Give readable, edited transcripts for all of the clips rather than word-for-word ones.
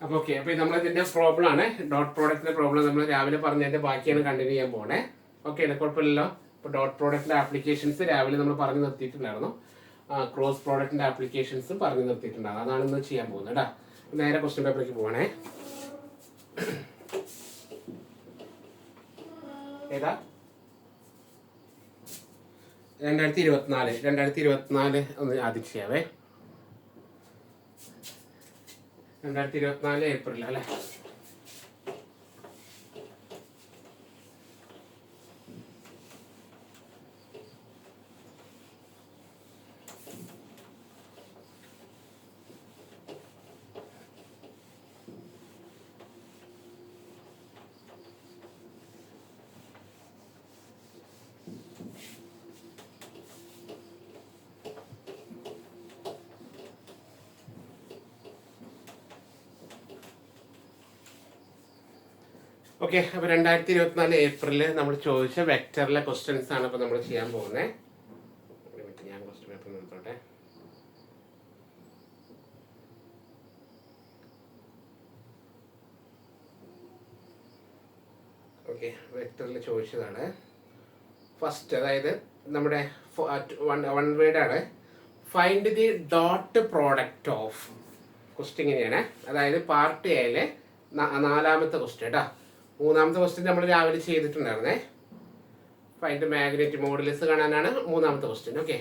അപ്പോൾ ഓക്കെ, അപ്പോൾ നമ്മൾ ഇതിൻ്റെ പ്രോബ്ലം ആണ്, ഡോട്ട് പ്രോഡക്റ്റിൻ്റെ പ്രോബ്ലം നമ്മൾ രാവിലെ പറഞ്ഞതിൻ്റെ ബാക്കിയാണ് കണ്ടിന്യൂ ചെയ്യാൻ പോകണേ. ഓക്കെ, കുഴപ്പമില്ലല്ലോ. ഇപ്പോൾ ഡോട്ട് പ്രോഡക്റ്റിൻ്റെ ആപ്ലിക്കേഷൻസ് രാവിലെ നമ്മൾ പറഞ്ഞു നിർത്തിയിട്ടുണ്ടായിരുന്നു. ക്രോസ് പ്രോഡക്റ്റിൻ്റെ ആപ്ലിക്കേഷൻസും പറഞ്ഞു നിർത്തിയിട്ടുണ്ടാകും. അതാണ് ഇന്ന് ചെയ്യാൻ പോകുന്നത് കേട്ടോ. നേരെ ക്വസ്റ്റ്യൻ പേപ്പറിലേക്ക് പോകണേ. ഏതാ 2024 ഒന്ന് ആദ്യം ചെയ്യാവേ. 2024 ഏപ്രിൽ അല്ലേ? ഓക്കെ, അപ്പോൾ 2024 ഏപ്രിലിൽ നമ്മൾ ചോദിച്ച വെക്ടറിലെ ക്വസ്റ്റ്യൻസ് ആണ് ഇപ്പോൾ നമ്മൾ ചെയ്യാൻ പോകുന്നത്. ഞാൻ ക്വസ്റ്റ്യൻ പേപ്പർ നോക്കട്ടെ. ഓക്കെ, വെക്ടറിൽ ചോദിച്ചതാണ് ഫസ്റ്റ്. അതായത് നമ്മുടെ വൺ വേർഡ് ആണ്. Find the dot product of. Question ഇങ്ങനെയാണ്. അതായത് പാർട്ട് എയിലെ 4ാമത്തെ ക്വസ്റ്റ്യൻ കേട്ടോ. 3ാമത്തെ ക്വസ്റ്റ്യൻ നമ്മൾ രാവിലെ ചെയ്തിട്ടുണ്ടായിരുന്നേ. ഫൈൻഡ് മാഗ്നറ്റ് മോഡുലസ് കാണാനാണ് 3ാമത്തെ ക്വസ്റ്റ്യൻ. ഓക്കെ,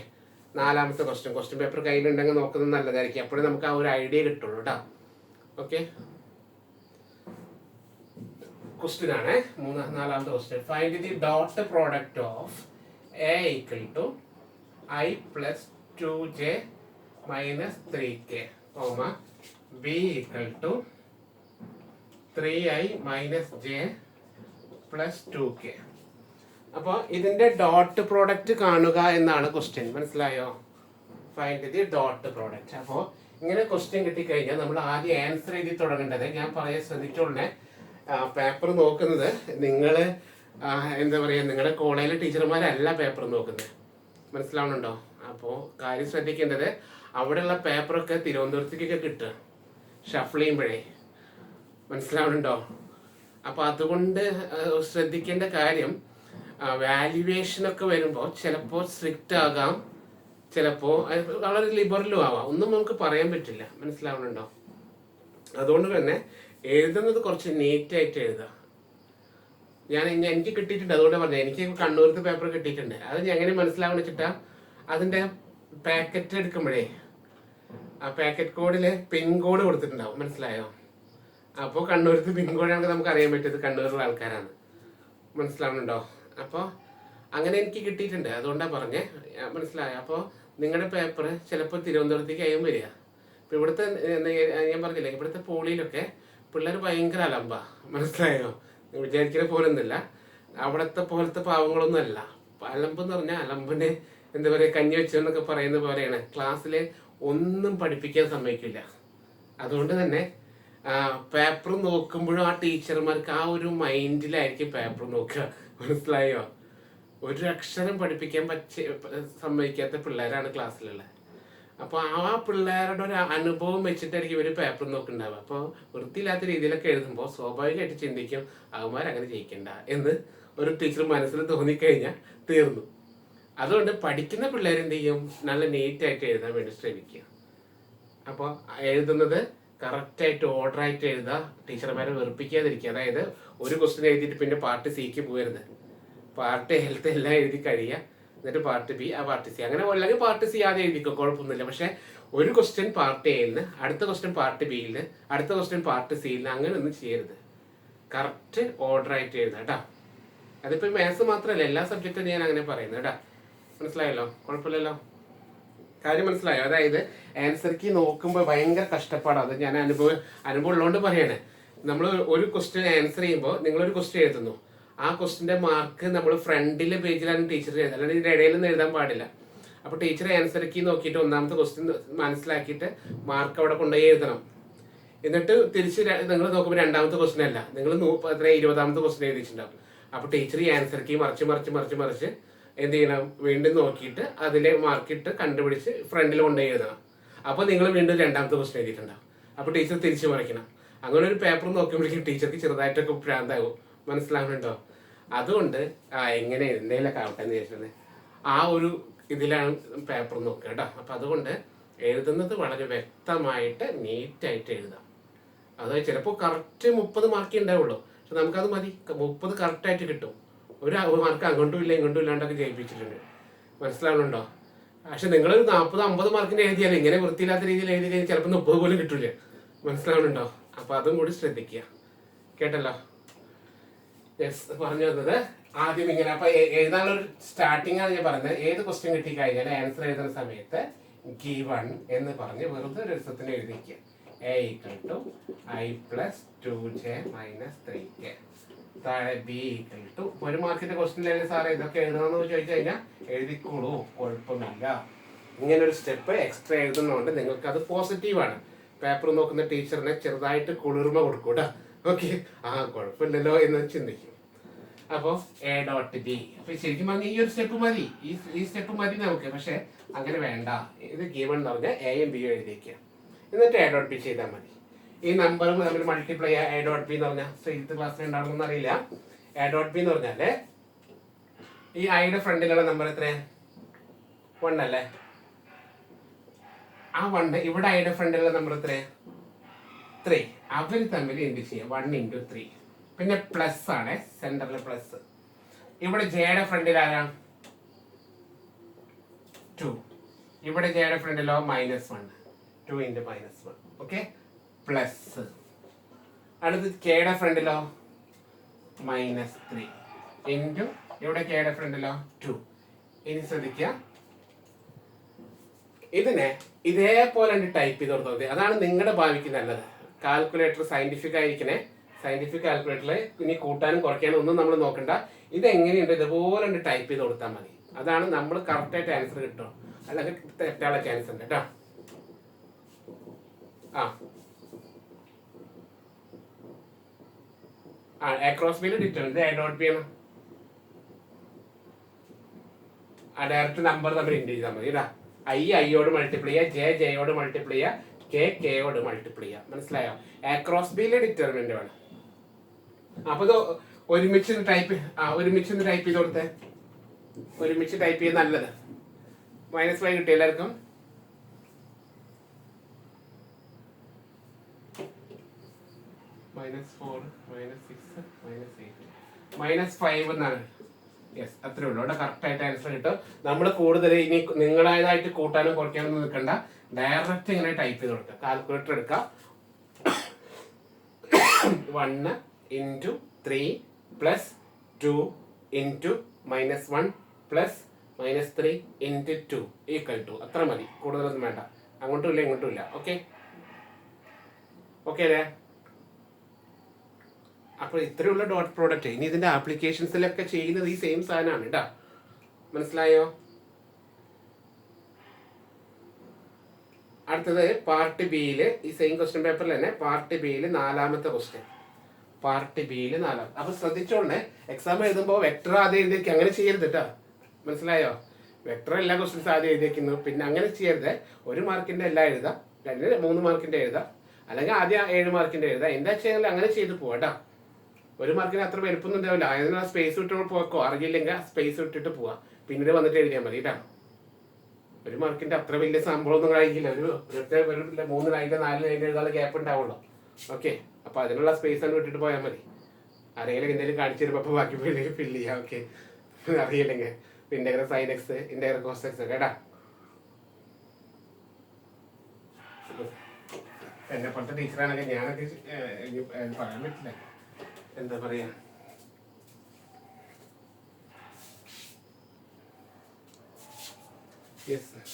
4ാമത്തെ ക്വസ്റ്റ്യൻ പേപ്പർ കയ്യിലുണ്ടെങ്കിൽ നോക്കുന്നത് നല്ലതായിരിക്കും. അപ്പോഴേ നമുക്ക് ആ ഒരു ഐഡിയ കിട്ടുള്ളൂ കേട്ടോ. ഓക്കെ, ക്വസ്റ്റ്യൻ ആണ് 4ാമത്തെ question. Find the dot product of a equal to I plus 2j minus 3k, b equal to 3i minus j plus 2k. അപ്പോൾ ഇതിന്റെ ഡോട്ട് പ്രോഡക്റ്റ് കാണുക എന്നാണ് ക്വസ്റ്റ്യൻ. മനസ്സിലായോ? Find the dot product. അപ്പോൾ ഇങ്ങനെ question കിട്ടിക്കഴിഞ്ഞാൽ നമ്മൾ ആദ്യം ആൻസർ എഴുതി തുടങ്ങേണ്ടത്. ഞാൻ പറയാൻ ശ്രദ്ധിച്ചോളെ, പേപ്പർ നോക്കുന്നത് നിങ്ങൾ എന്താ പറയുക, നിങ്ങളുടെ കോളേജിലെ ടീച്ചർമാരല്ല പേപ്പർ നോക്കുന്നത്. മനസ്സിലാവുന്നുണ്ടോ? അപ്പോൾ കാര്യം ശ്രദ്ധിക്കേണ്ടത്, അവിടെയുള്ള പേപ്പറൊക്കെ തിരുവനന്തപുരത്തേക്കൊക്കെ കിട്ടുക ഷഫിൾ ചെയ്യുമ്പോഴേ. മനസ്സിലാവുന്നുണ്ടോ? അപ്പോൾ അതുകൊണ്ട് ശ്രദ്ധിക്കേണ്ട കാര്യം, വാല്യുവേഷനൊക്കെ വരുമ്പോൾ ചിലപ്പോൾ സ്ട്രിക്റ്റ് ആകാം, ചിലപ്പോൾ വളരെ ലിബറലും ആവാം. ഒന്നും നമുക്ക് പറയാൻ പറ്റില്ല. മനസ്സിലാവുന്നുണ്ടോ? അതുകൊണ്ട് തന്നെ എഴുതുന്നത് കുറച്ച് നീറ്റായിട്ട് എഴുതുക. എനിക്ക് കിട്ടിയിട്ടുണ്ട്, അതുകൊണ്ട് പറഞ്ഞത്. എനിക്ക് കണ്ണൂരത്തെ പേപ്പർ കിട്ടിയിട്ടുണ്ട്. അത് ഞാൻ എങ്ങനെ മനസ്സിലാവണം വെച്ചിട്ടാ, അതിൻ്റെ പാക്കറ്റ് എടുക്കുമ്പോഴേ ആ പാക്കറ്റ് കോഡിൽ പിൻ കോഡ് കൊടുത്തിട്ടുണ്ടാവും. മനസ്സിലായോ? അപ്പോൾ കണ്ണൂരത്ത് പിൻ കോഡാണെങ്കിൽ നമുക്ക് അറിയാൻ പറ്റിയത് കണ്ണൂരിലുള്ള ആൾക്കാരാണ്. മനസ്സിലാവുന്നുണ്ടോ? അപ്പോൾ അങ്ങനെ എനിക്ക് കിട്ടിയിട്ടുണ്ട്, അതുകൊണ്ടാണ് പറഞ്ഞേ. മനസ്സിലായോ? അപ്പോൾ നിങ്ങളുടെ പേപ്പർ ചിലപ്പോൾ തിരുവനന്തപുരത്തേക്ക് ആയും വരിക. ഇപ്പോൾ ഇവിടുത്തെ ഞാൻ പറഞ്ഞില്ലേ, ഇവിടുത്തെ പോളിയിലൊക്കെ പിള്ളേർ ഭയങ്കര അലമ്പാ. മനസ്സിലായോ? വിചാരിക്കുന്ന പോലൊന്നുമില്ല. അവിടുത്തെ പോലത്തെ പാവങ്ങളൊന്നും അല്ല. അലമ്പെന്ന് പറഞ്ഞാൽ അലമ്പിന് എന്താ പറയുക, കഞ്ഞി വെച്ചെന്നൊക്കെ പറയുന്ന പോലെയാണ്. ക്ലാസ്സിൽ ഒന്നും പഠിപ്പിക്കാൻ സമ്മതിക്കില്ല. അതുകൊണ്ട് തന്നെ പേപ്പർ നോക്കുമ്പോഴും ആ ടീച്ചർമാർക്ക് ആ ഒരു മൈൻഡിലായിരിക്കും പേപ്പർ നോക്കുക. മനസ്സിലായോ? ഒരു അക്ഷരം പഠിപ്പിക്കാൻ സമ്മതിക്കാത്ത പിള്ളേരാണ് ക്ലാസ്സിലുള്ളത്. അപ്പോൾ ആ പിള്ളേരുടെ ഒരു അനുഭവം വെച്ചിട്ടായിരിക്കും ഇവർ പേപ്പർ നോക്കുന്നുണ്ടാവുക. അപ്പോൾ വൃത്തിയില്ലാത്ത രീതിയിലൊക്കെ എഴുതുമ്പോൾ സ്വാഭാവികമായിട്ട് ചിന്തിക്കും, അവന്മാരങ്ങനെ ജയിക്കണ്ട എന്ന് ഒരു ടീച്ചർ മനസ്സിൽ തോന്നിക്കഴിഞ്ഞാൽ തീർന്നു. അതുകൊണ്ട് പഠിക്കുന്ന പിള്ളേർ എന്ത് ചെയ്യും, നല്ല നീറ്റായിട്ട് എഴുതാൻ വേണ്ടി ശ്രമിക്കുക. അപ്പോൾ എഴുതുന്നത് കറക്റ്റായിട്ട് ഓർഡറായിട്ട് എഴുതുക. ടീച്ചർമാരെ വെറുപ്പിക്കാതിരിക്കുക. അതായത് ഒരു ക്വസ്റ്റ്യൻ എഴുതിയിട്ട് പിന്നെ പാർട്ട് സിക്ക് പോകരുത്. പാർട്ട് ഹെൽത്ത് എല്ലാം എഴുതി കഴിയുക, എന്നിട്ട് പാർട്ട് ബി, ആ പാർട്ട് സി, അങ്ങനെ അല്ലെങ്കിൽ പാർട്ട് സി ആദ്യം എഴുതിക്കോ, കുഴപ്പമൊന്നുമില്ല. പക്ഷെ ഒരു ക്വസ്റ്റ്യൻ പാർട്ട് എയിൽ നിന്ന്, അടുത്ത ക്വസ്റ്റ്യൻ പാർട്ട് ബിയിൽ നിന്ന്, അടുത്ത ക്വസ്റ്റ്യൻ പാർട്ട് സിയിൽ നിന്ന്, അങ്ങനെ ഒന്നും ചെയ്യരുത്. കറക്റ്റ് ഓർഡറായിട്ട് എഴുതാം കേട്ടോ. അതിപ്പോൾ മാത്സ് മാത്രമല്ല, എല്ലാ സബ്ജക്റ്റും ഞാൻ അങ്ങനെ പറയുന്നത് കേട്ടോ. മനസ്സിലായല്ലോ? കുഴപ്പമില്ലല്ലോ? കാര്യം മനസ്സിലായോ? അതായത് ആൻസർ കീ നോക്കുമ്പോൾ ഭയങ്കര കഷ്ടപ്പാടാണ്. അത് ഞാൻ അനുഭവം ഉള്ളതുകൊണ്ട് പറയണേ. നമ്മൾ ഒരു ക്വസ്റ്റ്യൻ ആൻസർ ചെയ്യുമ്പോൾ, നിങ്ങളൊരു ക്വസ്റ്റ്യൻ എഴുതുന്നു, ആ ക്വസ്റ്റിൻ്റെ മാർക്ക് നമ്മൾ ഫ്രണ്ടിലെ പേജിലാണ് ടീച്ചർ എഴുതുക, അല്ലാണ്ട് ഇതിൻ്റെ ഇടയിൽ നിന്ന് എഴുതാൻ പാടില്ല. അപ്പോൾ ടീച്ചർ ആൻസർ കീ നോക്കിയിട്ട് 1ാമത്തെ ക്വസ്റ്റ്യൻ മനസ്സിലാക്കിയിട്ട് മാർക്ക് അവിടെ കൊണ്ടുപോയി എഴുതണം. എന്നിട്ട് തിരിച്ച് നിങ്ങൾ നോക്കുമ്പോൾ 2ാമത്തെ ക്വസ്റ്റ്യൻ അല്ല, നിങ്ങൾ 20ാമത്തെ ക്വസ്റ്റ്യൻ എഴുതിയിട്ടുണ്ടാവും. അപ്പോൾ ടീച്ചർ ഈ ആൻസർ കീ മറിച്ച് എന്ത് ചെയ്യണം, വീണ്ടും നോക്കിയിട്ട് അതിലെ മാർക്കിട്ട് കണ്ടുപിടിച്ച് ഫ്രണ്ടിൽ കൊണ്ടുപോയി എഴുതണം. അപ്പോൾ നിങ്ങൾ വീണ്ടും 2ാമത്തെ ക്വസ്റ്റ്യൻ എഴുതിയിട്ടുണ്ടാവും. അപ്പോൾ ടീച്ചർ തിരിച്ച് മറിക്കണം. അങ്ങനെ ഒരു പേപ്പർ നോക്കുമ്പോഴേക്കും ടീച്ചർക്ക് ചെറുതായിട്ടൊക്കെ ഭ്രാന്താകും. മനസ്സിലാവുന്നുണ്ടോ? അതുകൊണ്ട് എങ്ങനെ എന്തെങ്കിലുമൊക്കെ ആവട്ടെ എന്ന് ചോദിച്ചത് ആ ഒരു ഇതിലാണ് പേപ്പർ നോക്കുക കേട്ടോ. അപ്പം അതുകൊണ്ട് എഴുതുന്നത് വളരെ വ്യക്തമായിട്ട് നീറ്റായിട്ട് എഴുതാം. അത് ചിലപ്പോൾ കറക്റ്റ് 30 മാർക്കേ ഉണ്ടാവുള്ളൂ. പക്ഷെ നമുക്കത് മതി, 30 കറക്റ്റായിട്ട് കിട്ടും. ഒരു മാർക്ക് അങ്ങോട്ടും ഇല്ല ഇങ്ങോട്ടും ഇല്ലാണ്ടൊക്കെ ജയിപ്പിച്ചിട്ടുണ്ട്. മനസ്സിലാവുന്നുണ്ടോ? പക്ഷെ നിങ്ങൾ 40-50 മാർക്കിന് എഴുതിയാലും ഇങ്ങനെ വൃത്തിയില്ലാത്ത രീതിയിൽ എഴുതി കഴിഞ്ഞാൽ ചിലപ്പോൾ 30 പോലും കിട്ടൂല. മനസ്സിലാവുന്നുണ്ടോ? അപ്പോൾ അതും കൂടി ശ്രദ്ധിക്കുക. കേട്ടല്ലോ? യെസ്, പറഞ്ഞു വന്നത് ആദ്യം ഇങ്ങനെ. അപ്പൊ എഴുതാനുള്ള ഒരു സ്റ്റാർട്ടിംഗ് ആണ് ഞാൻ പറഞ്ഞത്. ഏത് ക്വസ്റ്റ്യൻ കിട്ടിക്കഴിഞ്ഞാൽ ആൻസർ എഴുതുന്ന സമയത്ത് ഗിവൺ എന്ന് പറഞ്ഞ് വെറുതെ ഒരു ദിവസത്തിന് എഴുതിക്കുക. a = i + 2j - 3k. താഴെ b = 1 മാർക്കിന്റെ ക്വസ്റ്റ്യനിലല്ലേ സാറേ ഇതൊക്കെ എഴുതണമെന്ന് ചോദിച്ചു കഴിഞ്ഞാൽ എഴുതിക്കോളൂ, കുഴപ്പമില്ല. ഇങ്ങനെ ഒരു സ്റ്റെപ്പ് എക്സ്ട്രാ എഴുതുന്നതുകൊണ്ട് നിങ്ങൾക്ക് അത് പോസിറ്റീവാണ്. പേപ്പർ നോക്കുന്ന ടീച്ചറിനെ ചെറുതായിട്ട് കുളിർമ കൊടുക്കൂട്ടാ. ഓക്കെ, കുഴപ്പമില്ലല്ലോ എന്ന് ചിന്തിക്കും. അപ്പോൾ a.b. അപ്പൊ ശരിക്കും പറഞ്ഞാൽ ഈ ഒരു സ്റ്റെപ്പ് മതി, ഈ സ്റ്റെപ്പ് മതി നമുക്ക്. പക്ഷെ അങ്ങനെ വേണ്ട. ഇത് ഗിവൺ എന്ന് പറഞ്ഞാൽ എയും ബിയും എഴുതിക്കുക, എന്നിട്ട് a.b ചെയ്താൽ മതി. ഈ നമ്പറും തമ്മിൽ മൾട്ടിപ്ലൈ ചെയ്യുക. a.b എന്ന് പറഞ്ഞാൽ സെയിൽത്ത് ക്ലാസ്സിൽ ഉണ്ടാകുമെന്ന് അറിയില്ല. a.b എന്ന് പറഞ്ഞാല് ഈ ഐയുടെ ഫ്രണ്ടിലുള്ള നമ്പർ എത്ര? 1 അല്ലേ? ആ 1 ഇവിടെ ഐയുടെ ഫ്രണ്ടിലുള്ള നമ്പർ എത്ര? 3. അവർ തമ്മിൽ എന്ത് ചെയ്യാം? 1 × 3. പിന്നെ പ്ലസ് ആണ്, സെന്ററിൽ പ്ലസ്. ഇവിടെ ജെയുടെ ഫ്രണ്ടിൽ ആരാ? 2. ഇവിടെ ജെയുടെ ഫ്രണ്ടിലോ -1. 2 × -1. Okay, plus. അടുത്ത് കെയുടെ ഫ്രണ്ടിലോ -3 ഇൻറ്റു ഇവിടെ കെയുടെ ഫ്രണ്ടിലോ 2. ഇനി ശ്രദ്ധിക്കുക, ഇതിനെ ഇതേപോലെ ടൈപ്പ് ചെയ്ത് കൊടുത്താൽ മതി. അതാണ് നിങ്ങളുടെ ഭാവിക്ക് നല്ലത്. കാൽക്കുലേറ്റർ സയന്റിഫിക് ആയിരിക്കണേ. സയന്റിഫിക് കാൽക്കുലേറ്ററിൽ ഇനി കൂട്ടാനും കുറയ്ക്കാനും ഒന്നും നമ്മൾ നോക്കണ്ട. ഇതെങ്ങനെയുണ്ട് ഇതുപോലെ ടൈപ്പ് ചെയ്ത് കൊടുത്താൽ മതി. അതാണ് നമ്മൾ കറക്റ്റായിട്ട് ആൻസർ കിട്ടും. അല്ലെങ്കിൽ തെറ്റാനുള്ള ചാൻസ് ഉണ്ട് കേട്ടോ. a × b ഡിറ്റർമിൻ a.b ആണ്. ഡയറക്റ്റ് നമ്പർ തമ്മിൽ ഇൻഡ് ചെയ്താൽ മതി. ഇതാ ഐയോട് മൾട്ടിപ്ലൈ ചെയ്യുക, ജെയോട് മൾട്ടിപ്ലൈ ചെയ്യുക, കെയോട് മൾട്ടിപ്ലൈ ചെയ്യുക. മനസ്സിലായോ? a × b ഡിറ്റർമിന്റ് ആണ്. അപ്പൊ ഇത് ഒരുമിച്ച് ടൈപ്പ് ചെയ്ത് കൊടുത്തേ. ഒരുമിച്ച് ടൈപ്പ് ചെയ്ത് നല്ലത്. -5 കിട്ടി എല്ലാവർക്കും. -4 -6 -8 -5 എന്നാണ്. യെസ്, അത്രേ ഉള്ളൂ. അവിടെ കറക്റ്റ് ആയിട്ട് ആൻസർ കിട്ടും. നമ്മൾ കൂടുതൽ ഇനി നിങ്ങളേതായിട്ട് കൂട്ടാനും കുറയ്ക്കാനൊന്നും നിൽക്കണ്ട. ഡയറക്റ്റ് ഇങ്ങനെ ടൈപ്പ് ചെയ്ത് കൊടുക്കുക. കാൽക്കുലേറ്റർ എടുക്കുക. 1 × 3 + 2 × -1 + -3 × 2 = അത്ര മതി. കൂടുതലൊന്നും വേണ്ട. അങ്ങോട്ടും ഇല്ല ഇങ്ങോട്ടും ഇല്ല. ഓക്കെ അല്ലേ? അപ്പോൾ ഇത്രയുള്ള ഡോട്ട് പ്രോഡക്റ്റ്. ഇനി ഇതിന്റെ ആപ്ലിക്കേഷൻസിലൊക്കെ ചെയ്യുന്നത് ഈ സെയിം സാധനമാണ് കേട്ടോ. മനസ്സിലായോ? അടുത്തത് പാർട്ട് ബിയില് ഈ സെയിം ക്വസ്റ്റ്യൻ പേപ്പറിൽ തന്നെ പാർട്ട് ബിയില് 4ാമത്തെ ക്വസ്റ്റ്യൻ. അപ്പൊ ശ്രദ്ധിച്ചോണ്ടേ, എക്സാം എഴുതുമ്പോൾ വെക്ടർ ആദ്യം എഴുതിയേക്ക്. അങ്ങനെ ചെയ്യരുത് കേട്ടോ. മനസ്സിലായോ? വെക്ടർ എല്ലാ ക്വസ്റ്റ്യൻസ് ആദ്യം എഴുതിയേക്കുന്നു. പിന്നെ അങ്ങനെ ചെയ്യരുത്. 1 മാർക്കിന്റെ എല്ലാം എഴുതാം, 2-3 മാർക്കിന്റെ എഴുതാം, അല്ലെങ്കിൽ ആദ്യം 7 മാർക്കിന്റെ എഴുതാം. എന്താ ചെയ്യാൻ അങ്ങനെ ചെയ്ത് പോവാ. 1 മാർക്കിന് അത്ര വലുപ്പൊന്നും ഉണ്ടാവില്ല. അതിന് സ്പേസ് വിട്ട് പോക്കോ, അറിയില്ലെങ്കിൽ സ്പേസ് വിട്ടിട്ട് പോവാ. പിന്നീട് വന്നിട്ട് എഴുതിയാൽ മതി കേട്ടോ. 1 മാർക്കിന്റെ അത്ര വലിയ സംഭവമൊന്നും കഴിക്കില്ല. ഒരു 3 ലൈനിലോ 4 ലൈനിലോ എഴുതാനുള്ള ഗ്യാപ്പ് ഉണ്ടാവുള്ളൂ. ഓക്കെ, അപ്പൊ അതിനുള്ള സ്പേസ് ആണ് വിട്ടിട്ട് പോയാൽ മതി. ആരെങ്കിലും എന്തെങ്കിലും കാണിച്ചു തരുമ്പോൾ അപ്പൊ ബാക്കി ഫില്ല് ചെയ്യാം. ഓക്കെ, അറിയില്ലെങ്കിൽ integral sin x, integral cos x കേട്ടാ. എന്നെ പോലത്തെ ടീച്ചറാണെങ്കിൽ ഞാനൊക്കെ പറയാൻ പറ്റില്ല. എന്താ പറയാ,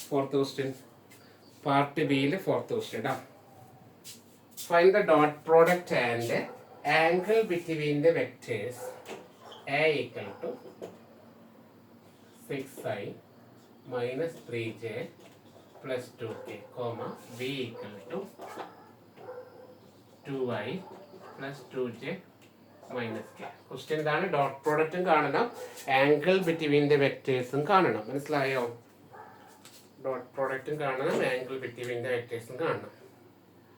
ഫോർത്ത് ക്വസ്റ്റ്യൻ, പാർട്ട് ബിയിലെ fourth question. Find the dot product and angle between the vectors a = 6i - 3j + 2k, b = 2i + 2j - k. Question ഇതാണ്. ഡോട്ട് പ്രോഡക്റ്റും കാണണം, ആംഗിൾ ബിറ്റ്വീൻ ദ വെക്ടേഴ്സും കാണണം. മനസ്സിലായോ? ഡോട്ട് പ്രോഡക്റ്റും കാണണം, ആംഗിൾ ബിറ്റ്വീൻ ദ വെക്ടേഴ്സും കാണണം.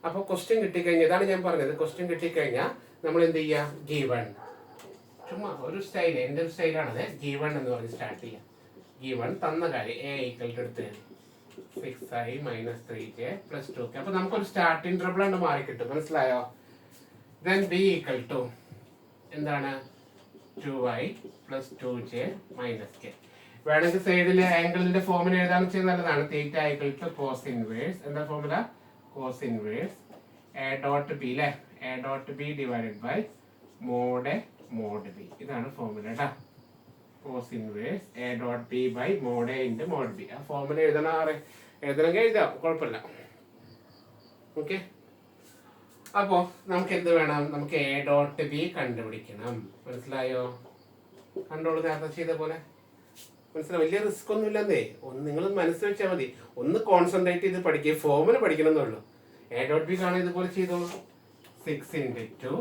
അപ്പോൾ question കിട്ടിക്കഴിഞ്ഞാൽ, ഇതാണ് ഞാൻ പറഞ്ഞത്, ക്വസ്റ്റ്യൻ കിട്ടിക്കഴിഞ്ഞാൽ നമ്മൾ എന്ത് ചെയ്യുക, ഗീവൺ, ചുമ്മാ ഒരു സ്റ്റൈൽ, എൻ്റെ ഒരു സ്റ്റൈലാണത്, ഗീവൺ എന്ന് പറഞ്ഞ് സ്റ്റാർട്ട് ചെയ്യാം. ഗീവൺ തന്ന കാര്യം എ ഈക്വൽ ടു എടുത്ത് 6i - 3j + 2k. അപ്പോൾ നമുക്കൊരു സ്റ്റാർട്ടിംഗ് ട്രബിൾ ആണ് മാറി കിട്ടും, മനസ്സിലായോ? ദെൻ ബി ഈക്വൽ ടു എന്താണ്, 2i + 2j - k. വേണമെങ്കിൽ സൈഡിലെ ആംഗിളിന്റെ ഫോമിൽ എഴുതാന്ന് വെച്ചാൽ നല്ലതാണ്. Theta equal to cos inverse, എന്താ formula, cos inverse A dot b അല്ലേ, a dot b divided by mod b. ഇതാണ് ഫോർമുല കേട്ടോ. Cos inverse A dot B by mod a into mod b. ആ ഫോർമുല എഴുതണമെങ്കിൽ എഴുതാം, കുഴപ്പമില്ല. Okay, അപ്പോൾ നമുക്ക് എന്ത് വേണം, നമുക്ക് എ ഡോട്ട് ബി കണ്ടുപിടിക്കണം. മനസ്സിലായോ? കണ്ടോളൂ, നേരത്തെ ചെയ്ത പോലെ മനസ്സിലാവും. വലിയ റിസ്ക് ഒന്നും ഇല്ലെന്നേ, നിങ്ങൾ മനസ്സിൽ വെച്ചാൽ മതി. ഒന്ന് കോൺസെൻട്രേറ്റ് ചെയ്ത് പഠിക്കുക, ഫോർമുല പഠിക്കണം എന്നുള്ളൂ. എ ഡോട്ട് ബി കാണാൻ ഇതുപോലെ ചെയ്തോളൂ. 6 × 2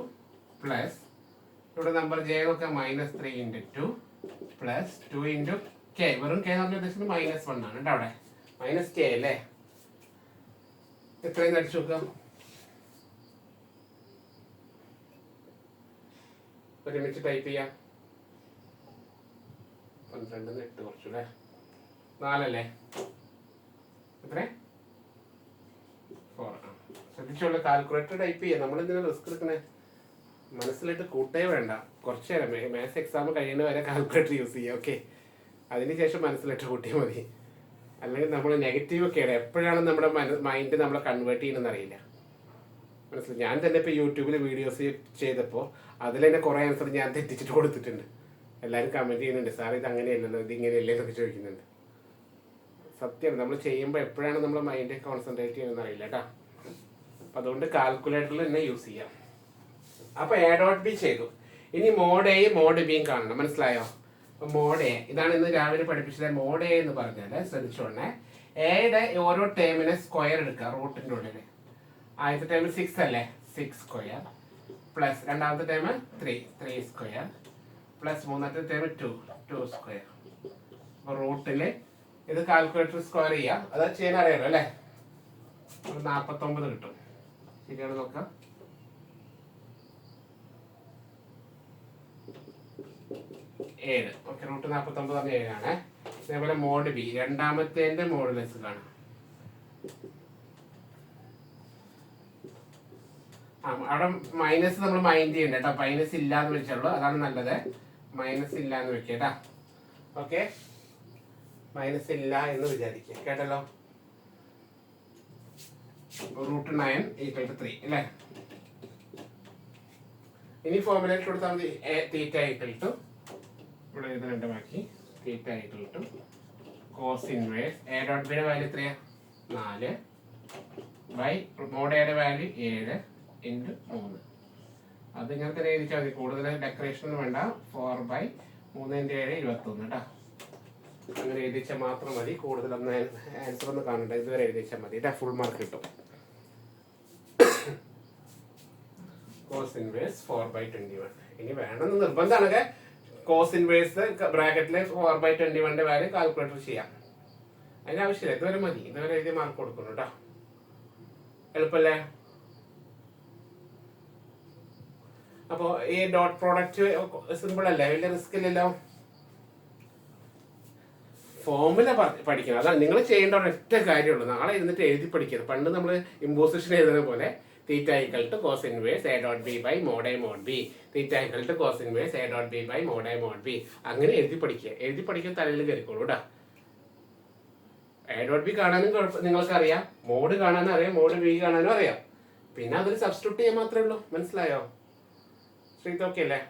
പ്ലസ്, ഇവിടെ നമ്പർ ജെ നോക്കാം, -3 × 2 പ്ലസ് 2 × k. വെറും k എന്ന് പറഞ്ഞാൽ ഉദ്ദേശിച്ചത് -1 ആണ് കേട്ടോ. അവിടെ -k അല്ലേ, എത്രയും അടിച്ചു നോക്കാം. ഒരുമിച്ച് ടൈപ്പ് ചെയ്യാം. 12 8 കുറച്ചു അല്ലേ, 4 അല്ലേ, എത്ര, 4. ശ്രദ്ധിച്ചോളൂ, കാൽക്കുലേറ്റർ ടൈപ്പ് ചെയ്യാം. നമ്മളെന്തിനാ റിസ്ക് എടുക്കണേ? മനസ്സിലിട്ട് കൂട്ടേ വേണ്ട, കുറച്ച് നേരം മാത്സ് എക്സാം കഴിയുന്ന വരെ കാൽക്കുലേറ്റർ യൂസ് ചെയ്യാം. ഓക്കെ, അതിനുശേഷം മനസ്സിലിട്ട് കൂട്ടിയാൽ മതി. അല്ലെങ്കിൽ നമ്മൾ നെഗറ്റീവ് ഒക്കെയാണ്, എപ്പോഴാണ് നമ്മുടെ മൈൻഡ് നമ്മളെ കൺവേർട്ട് ചെയ്യണമെന്ന് അറിയില്ല. മനസ്സിലായി? ഞാൻ തന്നെ ഇപ്പോൾ യൂട്യൂബിൽ വീഡിയോസ് ചെയ്തപ്പോൾ അതിൽ തന്നെ കുറേ ആൻസർ ഞാൻ തെറ്റിച്ചിട്ട് കൊടുത്തിട്ടുണ്ട്. എല്ലാവരും കമൻറ്റ് ചെയ്യുന്നുണ്ട്, സാർ ഇത് അങ്ങനെയല്ലല്ലോ, ഇത് ഇങ്ങനെയല്ലേ എന്നൊക്കെ ചോദിക്കുന്നുണ്ട്. സത്യമാണ്, നമ്മൾ ചെയ്യുമ്പോൾ എപ്പോഴാണ് നമ്മൾ മൈൻഡ് കോൺസെൻട്രേറ്റ് ചെയ്യണമെന്ന് അറിയില്ല കേട്ടോ. അപ്പം അതുകൊണ്ട് കാൽക്കുലേറ്ററിൽ തന്നെ യൂസ് ചെയ്യാം. അപ്പോൾ എ ഡോട്ട് ബി ചെയ്തു. ഇനി മോഡ് എയും മോഡ് ബിയും കാണണം, മനസ്സിലായോ? അപ്പോൾ മോഡ് എ, ഇതാണ് ഇന്ന് രാവിലെ പഠിപ്പിച്ചത്. മോഡ് എ എന്ന് പറഞ്ഞാൽ ശ്രദ്ധിച്ചോണ്ടേ, എയുടെ ഓരോ ടേമിനെ സ്ക്വയർ എടുക്കുക റൂട്ടിൻ്റെ ഉള്ളിൽ. ആദ്യത്തെ ടേം 6 അല്ലേ, 6 സ്ക്വയർ പ്ലസ് രണ്ടാമത്തെ ടേം 3 സ്ക്വയർ പ്ലസ് മൂന്നാമത്തെ ടേം 2 സ്ക്വയർ. അപ്പോൾ റൂട്ടിൽ ഇത് കാൽക്കുലേറ്റർ സ്ക്വയർ ചെയ്യാം, അത് ചെയ്യാൻ അറിയാലോ അല്ലേ. 49 കിട്ടും, ശരിയാണ് നോക്കാം. ഓക്കെ, റൂട്ട് 49 പറഞ്ഞ 7 ആണ്. അതേപോലെ മോഡ് ബി, രണ്ടാമത്തെ മോഡുലസ് കാണാം. അവിടെ മൈനസ് നമ്മൾ മൈൻഡ് ചെയ്യണ്ട കേട്ടോ, മൈനസ് ഇല്ലാന്ന് വെച്ചുള്ളൂ, അതാണ് നല്ലത്. മൈനസ് ഇല്ലാന്ന് വെക്കേട്ടാ. ഓക്കെ, മൈനസ് ഇല്ല എന്ന് വിചാരിക്കുക, കേട്ടല്ലോ. റൂട്ട് 9 = 3 അല്ലേ. ഇനി ഫോർമുലേറ്റ് കൊടുത്താൽ മതി. തീറ്റ = ഇവിടെ എഴുതുന്നുണ്ട് ബാക്കി. തീറ്റ = കോസ് ഇൻവേഴ്സ് എ ഡോട്ട് ബിയുടെ വാല്യൂ എത്രയാ, 4 ബൈ മോഡ് എയുടെ വാല്യൂ 7 × 3. അത് ഇങ്ങനെ തന്നെ എഴുതിച്ചാൽ മതി, കൂടുതൽ ഡെക്കറേഷൻ വേണ്ട. 4/3 × 7 21 കേട്ടോ. അങ്ങനെ എഴുതിച്ചാൽ മാത്രം മതി, കൂടുതലൊന്ന് ആൻസർ ഒന്ന് കാണണ്ട. ഇതുവരെ എഴുതിച്ചാൽ മതി കേട്ടോ, ഫുൾ മാർക്ക് കിട്ടും. Cos inverse 4/21. ഇനി വേണമെന്ന് നിർബന്ധമാണെങ്കിൽ കോസ് ഇൻവേഴ്സ് ബ്രാക്കറ്റിൽ 4/21 വാല്യൂ കാൽക്കുലേറ്റർ ചെയ്യാം. അതിന് ആവശ്യമില്ല, ഇതുവരെ മതി. ഇതുവരെ എഴുതി മാർക്ക് കൊടുക്കുന്നു കേട്ടോ. എളുപ്പല്ലേ? അപ്പോൾ ഈ ഡോട്ട് പ്രോഡക്റ്റ് സിമ്പിൾ അല്ലേ, വലിയ റിസ്ക് ഇല്ലല്ലോ. ഫോർമുല പഠിക്കണം, അതാണ് നിങ്ങൾ ചെയ്യേണ്ട ഒരൊറ്റ കാര്യമുള്ളൂ. നാളെ ഇരുന്നിട്ട് എഴുതി പഠിക്കരുത്. പണ്ട് നമ്മൾ ഇമ്പോസിഷൻ എഴുതുന്ന പോലെ theta = cos inverse A dot B by mod A mod B, theta = cos inverse A dot B by mod A mod B. അങ്ങനെ എഴുതി പഠിക്കുക. എഴുതി പഠിക്കാൻ തലയിൽ കയറിക്കോളൂ കേട്ടോ. എ ഡോട്ട് ബി കാണാനും നിങ്ങൾക്കറിയാം, മോഡ് കാണാനും അറിയാം, മോഡ് ബി കാണാനും അറിയാം. പിന്നെ അതിൽ സബ്സ്റ്റിറ്റ്യൂട്ട് ചെയ്യാൻ മാത്രമേ ഉള്ളൂ. മനസ്സിലായോ? ശ്രീത് ഓക്കെ അല്ലേ?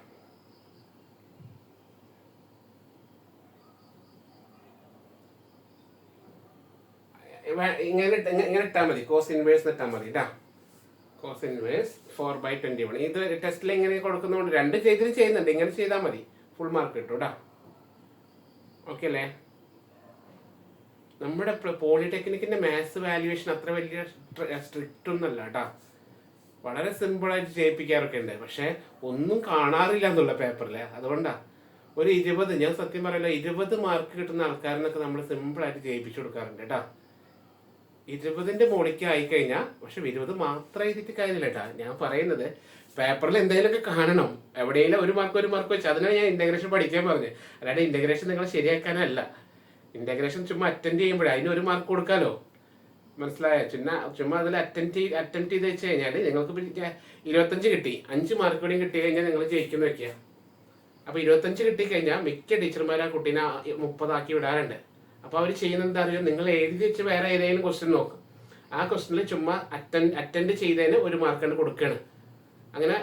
ഇങ്ങനെ ഇട്ടാൽ മതി, കോസ് ഇൻവേഴ്സ് ഇട്ടാൽ മതി കേട്ടോ. Cos inverse 4/21. ഇത് ടെസ്റ്റിൽ ഇങ്ങനെ കൊടുക്കുന്നതുകൊണ്ട് രണ്ട് ചെയ്തിട്ട് ചെയ്യുന്നുണ്ട്, ഇങ്ങനെ ചെയ്താൽ മതി, ഫുൾ മാർക്ക് കിട്ടും കേട്ടോ. ഓക്കെ അല്ലേ? നമ്മുടെ പോളിടെക്നിക്കിന്റെ മാത്സ് വാല്യുവേഷൻ അത്ര വലിയ സ്ട്രിക്റ്റ് ഒന്നല്ല കേട്ടോ. വളരെ സിമ്പിളായിട്ട് ചെയ്യിപ്പിക്കാറൊക്കെ ഉണ്ട്, പക്ഷെ ഒന്നും കാണാറില്ല എന്നുള്ള പേപ്പറിൽ. അതുകൊണ്ടാ ഒരു 20, ഞാൻ സത്യം പറയല്ല, 20 മാർക്ക് കിട്ടുന്ന ആൾക്കാരിനൊക്കെ നമ്മൾ സിമ്പിളായിട്ട് ചെയ്യിപ്പിച്ചു കൊടുക്കാറുണ്ട് കേട്ടോ. 20ന്റെ മുകളിലേക്ക് ആയിക്കഴിഞ്ഞാൽ, പക്ഷെ 20 മാത്രം എഴുതിയിട്ട് കാര്യമില്ല കേട്ടാ. ഞാൻ പറയുന്നത് പേപ്പറിൽ എന്തെങ്കിലുമൊക്കെ കാണണം, എവിടെയെങ്കിലും ഒരു മാർക്ക് വെച്ച്. അതിനാണ് ഞാൻ ഇന്റഗ്രേഷൻ പഠിക്കാൻ പറഞ്ഞത്. അല്ലാതെ ഇന്റഗ്രേഷൻ നിങ്ങൾ ശരിയാക്കാനല്ല. ഇന്റഗ്രേഷൻ ചുമ്മാ അറ്റൻഡ് ചെയ്യുമ്പോഴേ അതിന് ഒരു മാർക്ക് കൊടുക്കാലോ, മനസ്സിലായോ? ചുമ്മാ അതിൽ അറ്റംപ്റ്റ് ചെയ്ത് വെച്ച് കഴിഞ്ഞാൽ നിങ്ങൾക്ക് 25 കിട്ടി, 5 മാർക്ക് കൂടി കിട്ടി കഴിഞ്ഞാൽ നിങ്ങൾ ജയിക്കുന്ന വെക്കുക. അപ്പോൾ 25 കിട്ടിക്കഴിഞ്ഞാൽ മിക്ക ടീച്ചർമാർ ആ കുട്ടീനെ 30 ആക്കി വിടാറുണ്ട്. അപ്പോൾ അവർ ചെയ്യുന്നത് എന്താ അറിയോ, നിങ്ങൾ എഴുതി വെച്ച് വേറെ ഏതെങ്കിലും ക്വസ്റ്റ്യൻ നോക്കും, ആ ക്വസ്റ്റ്യനിൽ ചുമ്മാ അറ്റൻഡ് ചെയ്തതിന് ഒരു മാർക്കാണ് കൊടുക്കുകയാണ്. അങ്ങനെ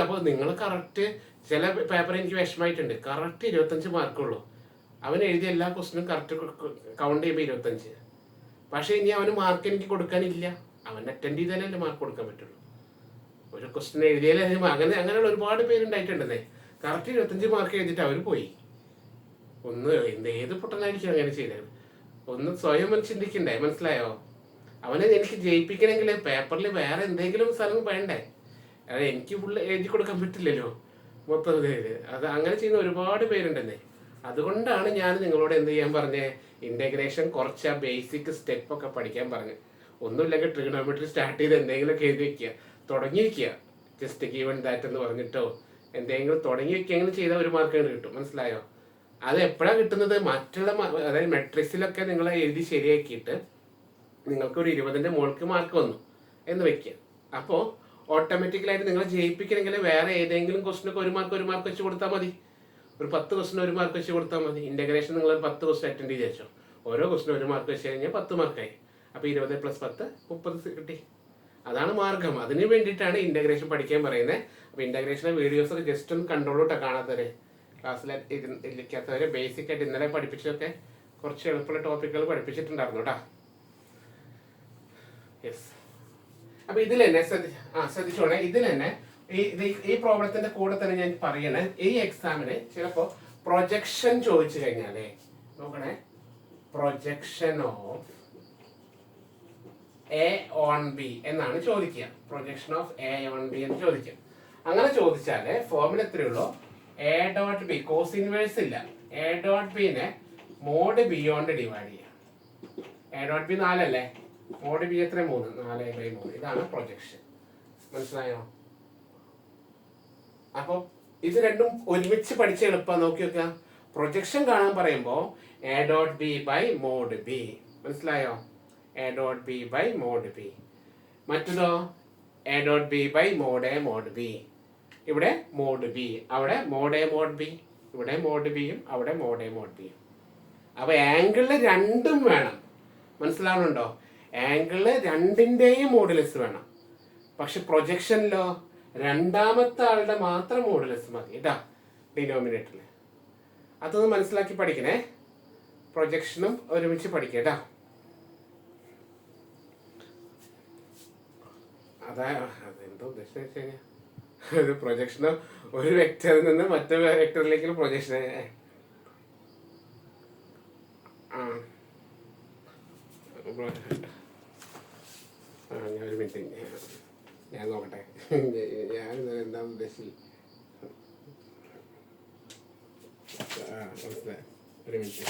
അപ്പോൾ നിങ്ങൾ കറക്റ്റ്, ചില പേപ്പർ എനിക്ക് വിഷമമായിട്ടുണ്ട്, കറക്റ്റ് 25 മാർക്കുള്ളൂ. അവൻ എഴുതിയ എല്ലാ ക്വസ്റ്റ്യനും കറക്റ്റ് കൗണ്ട് ചെയ്യുമ്പോൾ 25. പക്ഷേ ഇനി അവന് മാർക്ക് എനിക്ക് കൊടുക്കാനില്ല, അവൻ അറ്റൻഡ് ചെയ്താലല്ലേ മാർക്ക് കൊടുക്കാൻ പറ്റുള്ളൂ. ഒരു ക്വസ്റ്റ്യൻ എഴുതിയാലേ അങ്ങനെയുള്ള ഒരുപാട് പേരുണ്ടായിട്ടുണ്ടെന്നേ. കറക്റ്റ് 25 മാർക്ക് എഴുതിയിട്ട് അവർ പോയി. ഏത് പൊട്ടനായിരിക്കും അങ്ങനെ ചെയ്തത്? ഒന്ന് സ്വയം ചിന്തിക്കണ്ടേ, മനസ്സിലായോ? അവനെ എനിക്ക് ജയിപ്പിക്കണമെങ്കിൽ പേപ്പറിൽ വേറെ എന്തെങ്കിലും സ്ഥലം വേണ്ടേ? അത് എനിക്ക് ഫുള്ള് എഴുതി കൊടുക്കാൻ പറ്റില്ലല്ലോ മൊത്തം പേര്. അത് അങ്ങനെ ചെയ്യുന്ന ഒരുപാട് പേരുണ്ടെന്നേ. അതുകൊണ്ടാണ് ഞാൻ നിങ്ങളോട് എന്ത് ചെയ്യാൻ പറഞ്ഞേ, ഇൻ്റഗ്രേഷൻ കുറച്ച് ആ ബേസിക് സ്റ്റെപ്പൊക്കെ പഠിക്കാൻ പറഞ്ഞു. ഒന്നുമില്ലെങ്കിൽ ട്രിഗണോമെട്രി സ്റ്റാർട്ട് ചെയ്ത് എന്തെങ്കിലുമൊക്കെ എഴുതി വയ്ക്കുക, തുടങ്ങി വയ്ക്കുക. ജസ്റ്റ് ഗീവൺ ദാറ്റ് എന്ന് പറഞ്ഞിട്ടോ എന്തെങ്കിലും തുടങ്ങി വയ്ക്കുകയെങ്കിലും ചെയ്താൽ ഒരു മാർക്ക് കിട്ടും, മനസ്സിലായോ? അത് എപ്പോഴാണ് കിട്ടുന്നത്? മറ്റുള്ള അതായത് മെട്രിക്സിലൊക്കെ നിങ്ങൾ എഴുതി ശരിയാക്കിയിട്ട് നിങ്ങൾക്കൊരു 20ന്റെ മുകൾക്ക് മാർക്ക് വന്നു എന്ന് വെക്കുക. അപ്പോൾ ഓട്ടോമാറ്റിക്കലായിട്ട് നിങ്ങളെ ജയിപ്പിക്കണമെങ്കിൽ വേറെ ഏതെങ്കിലും ക്വസ്റ്റിനൊക്കെ ഒരു മാർക്ക് വെച്ച് കൊടുത്താൽ മതി. ഒരു 10 ക്വസ്റ്റിന് 1 മാർക്ക് വെച്ച് കൊടുത്താൽ മതി. ഇൻ്റഗ്രേഷൻ നിങ്ങൾ 10 ക്വസ്റ്റൻ അറ്റൻഡ് ചെയ്ത് വെച്ചോ, ഓരോ ക്വസ്റ്റിനും 1 മാർക്ക് വെച്ച് കഴിഞ്ഞാൽ 10 മാർക്കായി. അപ്പോൾ 20 + 10 30 കിട്ടി. അതാണ് മാർഗം. അതിന് വേണ്ടിയിട്ടാണ് ഇൻ്റഗ്രേഷൻ പഠിക്കാൻ പറയുന്നത്. അപ്പോൾ ഇൻ്റഗ്രേഷൻ്റെ വീഡിയോസൊക്കെ ജസ്റ്റ് ഒന്ന് കണ്ടോളൂട്ടോ, കാണാത്തവരെ, ക്ലാസ്സിൽ ഇരിക്കാത്തവരെ. ബേസിക് ആയിട്ട് ഇന്നലെ പഠിപ്പിച്ചതൊക്കെ കുറച്ച് എളുപ്പമുള്ള ടോപ്പിക്കുകൾ പഠിപ്പിച്ചിട്ടുണ്ടായിരുന്നു കേട്ടോ. യെസ്. അപ്പോൾ ഇതിൽ തന്നെ ശ്രദ്ധിച്ചോളെ, ഇതിൽ തന്നെ ഈ പ്രോബ്ലത്തിന്റെ കൂടെ തന്നെ ഞാൻ പറയണേ, ഈ എക്സാമിന് ചിലപ്പോൾ പ്രൊജക്ഷൻ ചോദിച്ചു കഴിഞ്ഞാലേ, നോക്കണേ, projection of a on b എന്നാണ് ചോദിക്കുക. Projection of a on b എന്ന് ചോദിക്കുക. അങ്ങനെ ചോദിച്ചാല് ഫോർമുല എത്രയുള്ളൂ, a dot b, cos inverse ഇല്ല, എ ഡോട്ട് ബിനെ മോഡ് ബി കൊണ്ട് ഡിവൈഡ് ചെയ്യാം. എ ഡോട്ട് ബി 4 അല്ലേ, മോഡ് ബി എത്ര 3, 4/3. ഇതാണ് പ്രൊജക്ഷൻ, മനസ്സിലായോ? അപ്പോൾ ഇത് രണ്ടും ഒരുമിച്ച് പഠിച്ച എളുപ്പം. നോക്കി വെക്കുക, പ്രൊജക്ഷൻ കാണാൻ പറയുമ്പോൾ a dot B by mod b, മനസ്സിലായോ? A dot B by mod b. മറ്റതോ a dot B by mod A mod b. ഇവിടെ മോഡ് ബി, അവിടെ മോഡ് എ മോഡ് ബി, ഇവിടെ മോഡ് ബിയും അവിടെ മോഡ് എ മോഡ് ബിയും. അപ്പോൾ ആംഗിളിൽ രണ്ടും വേണം, മനസ്സിലാവുന്നുണ്ടോ? ആംഗിളിൽ രണ്ടിൻ്റെയും മോഡുലസ് വേണം. പക്ഷെ പ്രൊജക്ഷനിലോ രണ്ടാമത്തെ ആളുടെ മാത്രം മോഡുലസ് മതി കേട്ടാ, ഡിനോമിനേറ്ററിൽ. അതൊന്ന് മനസ്സിലാക്കി പഠിക്കണേ. പ്രൊജക്ഷനും ഒരുമിച്ച് പഠിക്കേട്ടാ. അതെന്തോ ഉദ്ദേശിച്ചു വെച്ച് കഴിഞ്ഞാൽ, ഒരു പ്രൊജക്ഷനോ ഒരു വെക്ടറിൽ നിന്ന് മറ്റൊരു വെക്ടറിലേക്ക് പ്രൊജക്ഷൻ. ഞാൻ ഒരു മിനിറ്റ് ഞാൻ നോക്കട്ടെ, ഞാൻ എന്താ ഉദ്ദേശിച്ചത്. മനസ്സിലായി, ഒരു മിനിറ്റ്.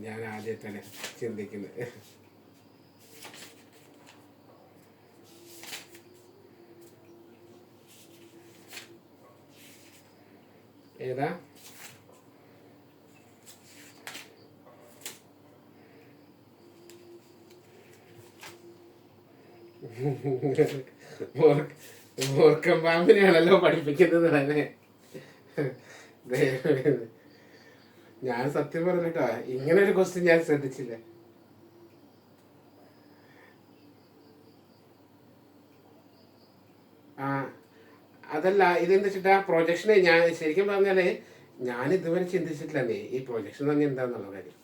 ഞാൻ ആദ്യമായിട്ടാണ് ചിന്തിക്കുന്നത്. ഏതാ? മൂർഖം പാമ്പിനെയാണല്ലോ പഠിപ്പിക്കുന്നത് തന്നെ. ഞാൻ സത്യം പറഞ്ഞിട്ടോ, ഇങ്ങനെ ഒരു ക്വസ്റ്റ്യൻ ഞാൻ ശ്രദ്ധിച്ചില്ല. അതല്ല, ഇതെന്താ വെച്ചിട്ടാ പ്രൊജക്ഷനെ ഞാൻ ശരിക്കും പറഞ്ഞാല് ഞാൻ ഇതുവരെ ചിന്തിച്ചിട്ടില്ലേ ഈ പ്രൊജക്ഷൻ തന്നെ എന്താന്നുള്ള കാര്യം.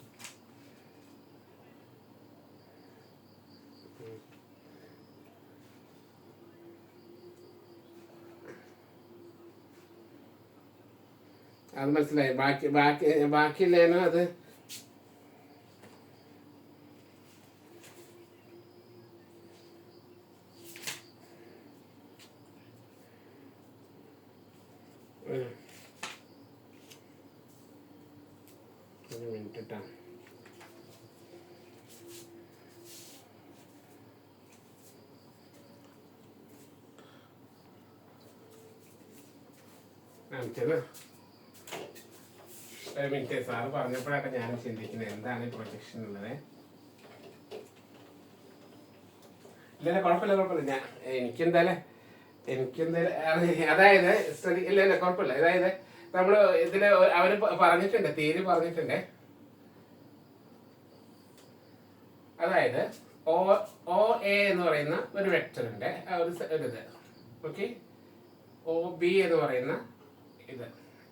അത് മനസ്സിലായി. ബാക്കിയുള്ളതിനോ അത് ഒരു മിനിറ്റ്. കാണിച്ചത്. ഒരു മിനിറ്റ്, സാറ് പറഞ്ഞപ്പോഴാണ് ഞാൻ ചിന്തിക്കുന്നത് എന്താണ് ഈ പ്രൊജക്ഷൻ ഉള്ളത്. ഇല്ല കുഴപ്പമില്ല ഞാൻ എനിക്കെന്തായാലും അതായത് ഇല്ല കുഴപ്പമില്ല. അതായത് നമ്മള് ഇതില് അവര് പറഞ്ഞിട്ടുണ്ട്, തീരെ പറഞ്ഞിട്ടുണ്ട്. അതായത് ഒ എ എന്ന് പറയുന്ന ഒരു വെക്ടറിന്റെ ഇത് ഓക്കെ, ഒ ബി എന്ന് പറയുന്ന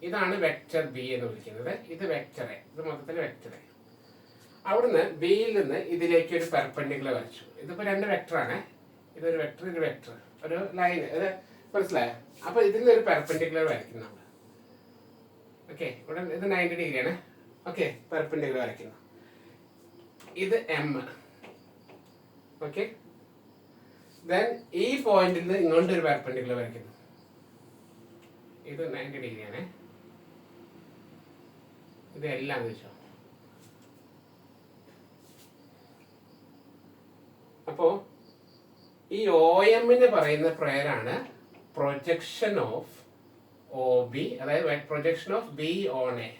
ഇതാണ് വെക്ടർ ബി എന്ന് വിളിക്കുന്നത്. ഇത് വെക്ടർ എ, ഇത് മൊത്തത്തിൽ വെക്ടർ എ. അവിടുന്ന് ബിയിൽ നിന്ന് ഇതിലേക്ക് ഒരു പെർപെൻഡിക്കുലർ വരച്ചു. ഇതിപ്പോ രണ്ട് വെക്ടറാണ്, ഇതൊരു വെക്ടർ, ഇത് വെക്ടർ, ഒരു ലൈൻ, ഇത് മനസ്സിലായോ? അപ്പൊ ഇതിൽ ഒരു പെർപെൻഡിക്കുലർ വരയ്ക്കുന്നു നമ്മൾ. ഓക്കെ, ഇവിടെ ഇത് 90 ഡിഗ്രിയാണ്. ഓക്കെ, പെർപെൻഡിക്കുലർ വരയ്ക്കുന്നു. ഇത് എം. ഓക്കെ, ദെൻ ഈ പോയിന്റിൽ നിന്ന് ഇങ്ങോട്ട് ഒരു പെർപെൻഡിക്കുലർ വരയ്ക്കുന്നു. ഇത് 90 ഡിഗ്രിയാണ്. ഇത് എല്ലാം വെച്ചോ. അപ്പോ ഈ ഒ എമ്മിന് പറയുന്ന പേരാണ് പ്രൊജക്ഷൻ ഓഫ് ഒ ബി, അതായത് projection of b on A.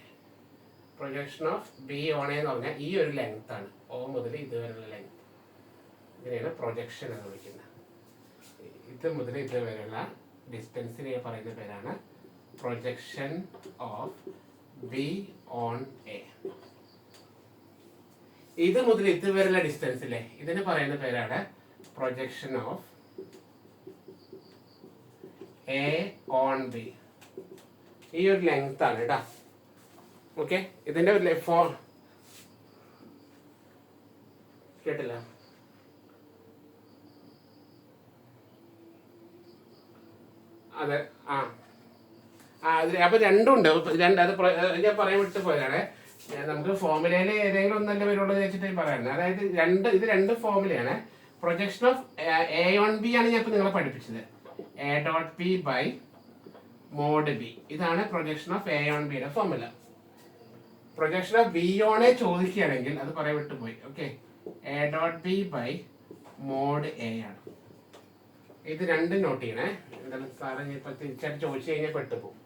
Projection of b on A എന്ന് പറഞ്ഞാൽ ഈ ഒരു ലെങ്ത് ആണ്, ഒ മുതൽ ഇതുവരെയുള്ള ലെങ്ത്. ഇതിനെയാണ് പ്രൊജക്ഷൻ എന്ന് വിളിക്കുന്നത്. ഇത് മുതൽ ഇതുവരെയുള്ള ഡിസ്റ്റൻസിനെ പറയുന്ന പേരാണ് projection of b on A. ഇത് മുതൽ ഇതുവരെയുള്ള ഡിസ്റ്റൻസിലെ ഇതിന് പറയുന്ന പേരാണ് projection of a on B. ഈ ഒരു ലെങ്ത് ആണ് കേട്ടോ. ഓക്കെ, ഇതിന്റെ ഒരു കേട്ടില്ല? അതെ, അപ്പൊ രണ്ടുണ്ട്. അത് ഞാൻ പറയാൻ വിട്ടു പോയതാണ്. നമുക്ക് ഫോർമുലയിൽ ഏതെങ്കിലും ഒന്നല്ലേ വരുള്ളൂ വെച്ചിട്ട് പറയാറുണ്ട്. അതായത് ഇത് രണ്ട് ഫോർമുലയാണ്. Projection of a on b ആണ് ഞാൻ ഇപ്പൊ നിങ്ങളെ പഠിപ്പിച്ചത്. A dot B by mod b, ഇതാണ് പ്രൊജക്ഷൻ ഓഫ് എ ഓൺ ബിയുടെ ഫോർമുല. Projection of b on a ചോദിക്കുകയാണെങ്കിൽ അത് പറയാൻ വിട്ടുപോയി. Okay, a dot B by mod a ആണ്. ഇത് രണ്ടും നോട്ട് ചെയ്യണേ. എന്തായാലും സാറ് ഇപ്പൊ തിരിച്ചായിട്ട് ചോദിച്ചു കഴിഞ്ഞാൽ പെട്ടുപോകും.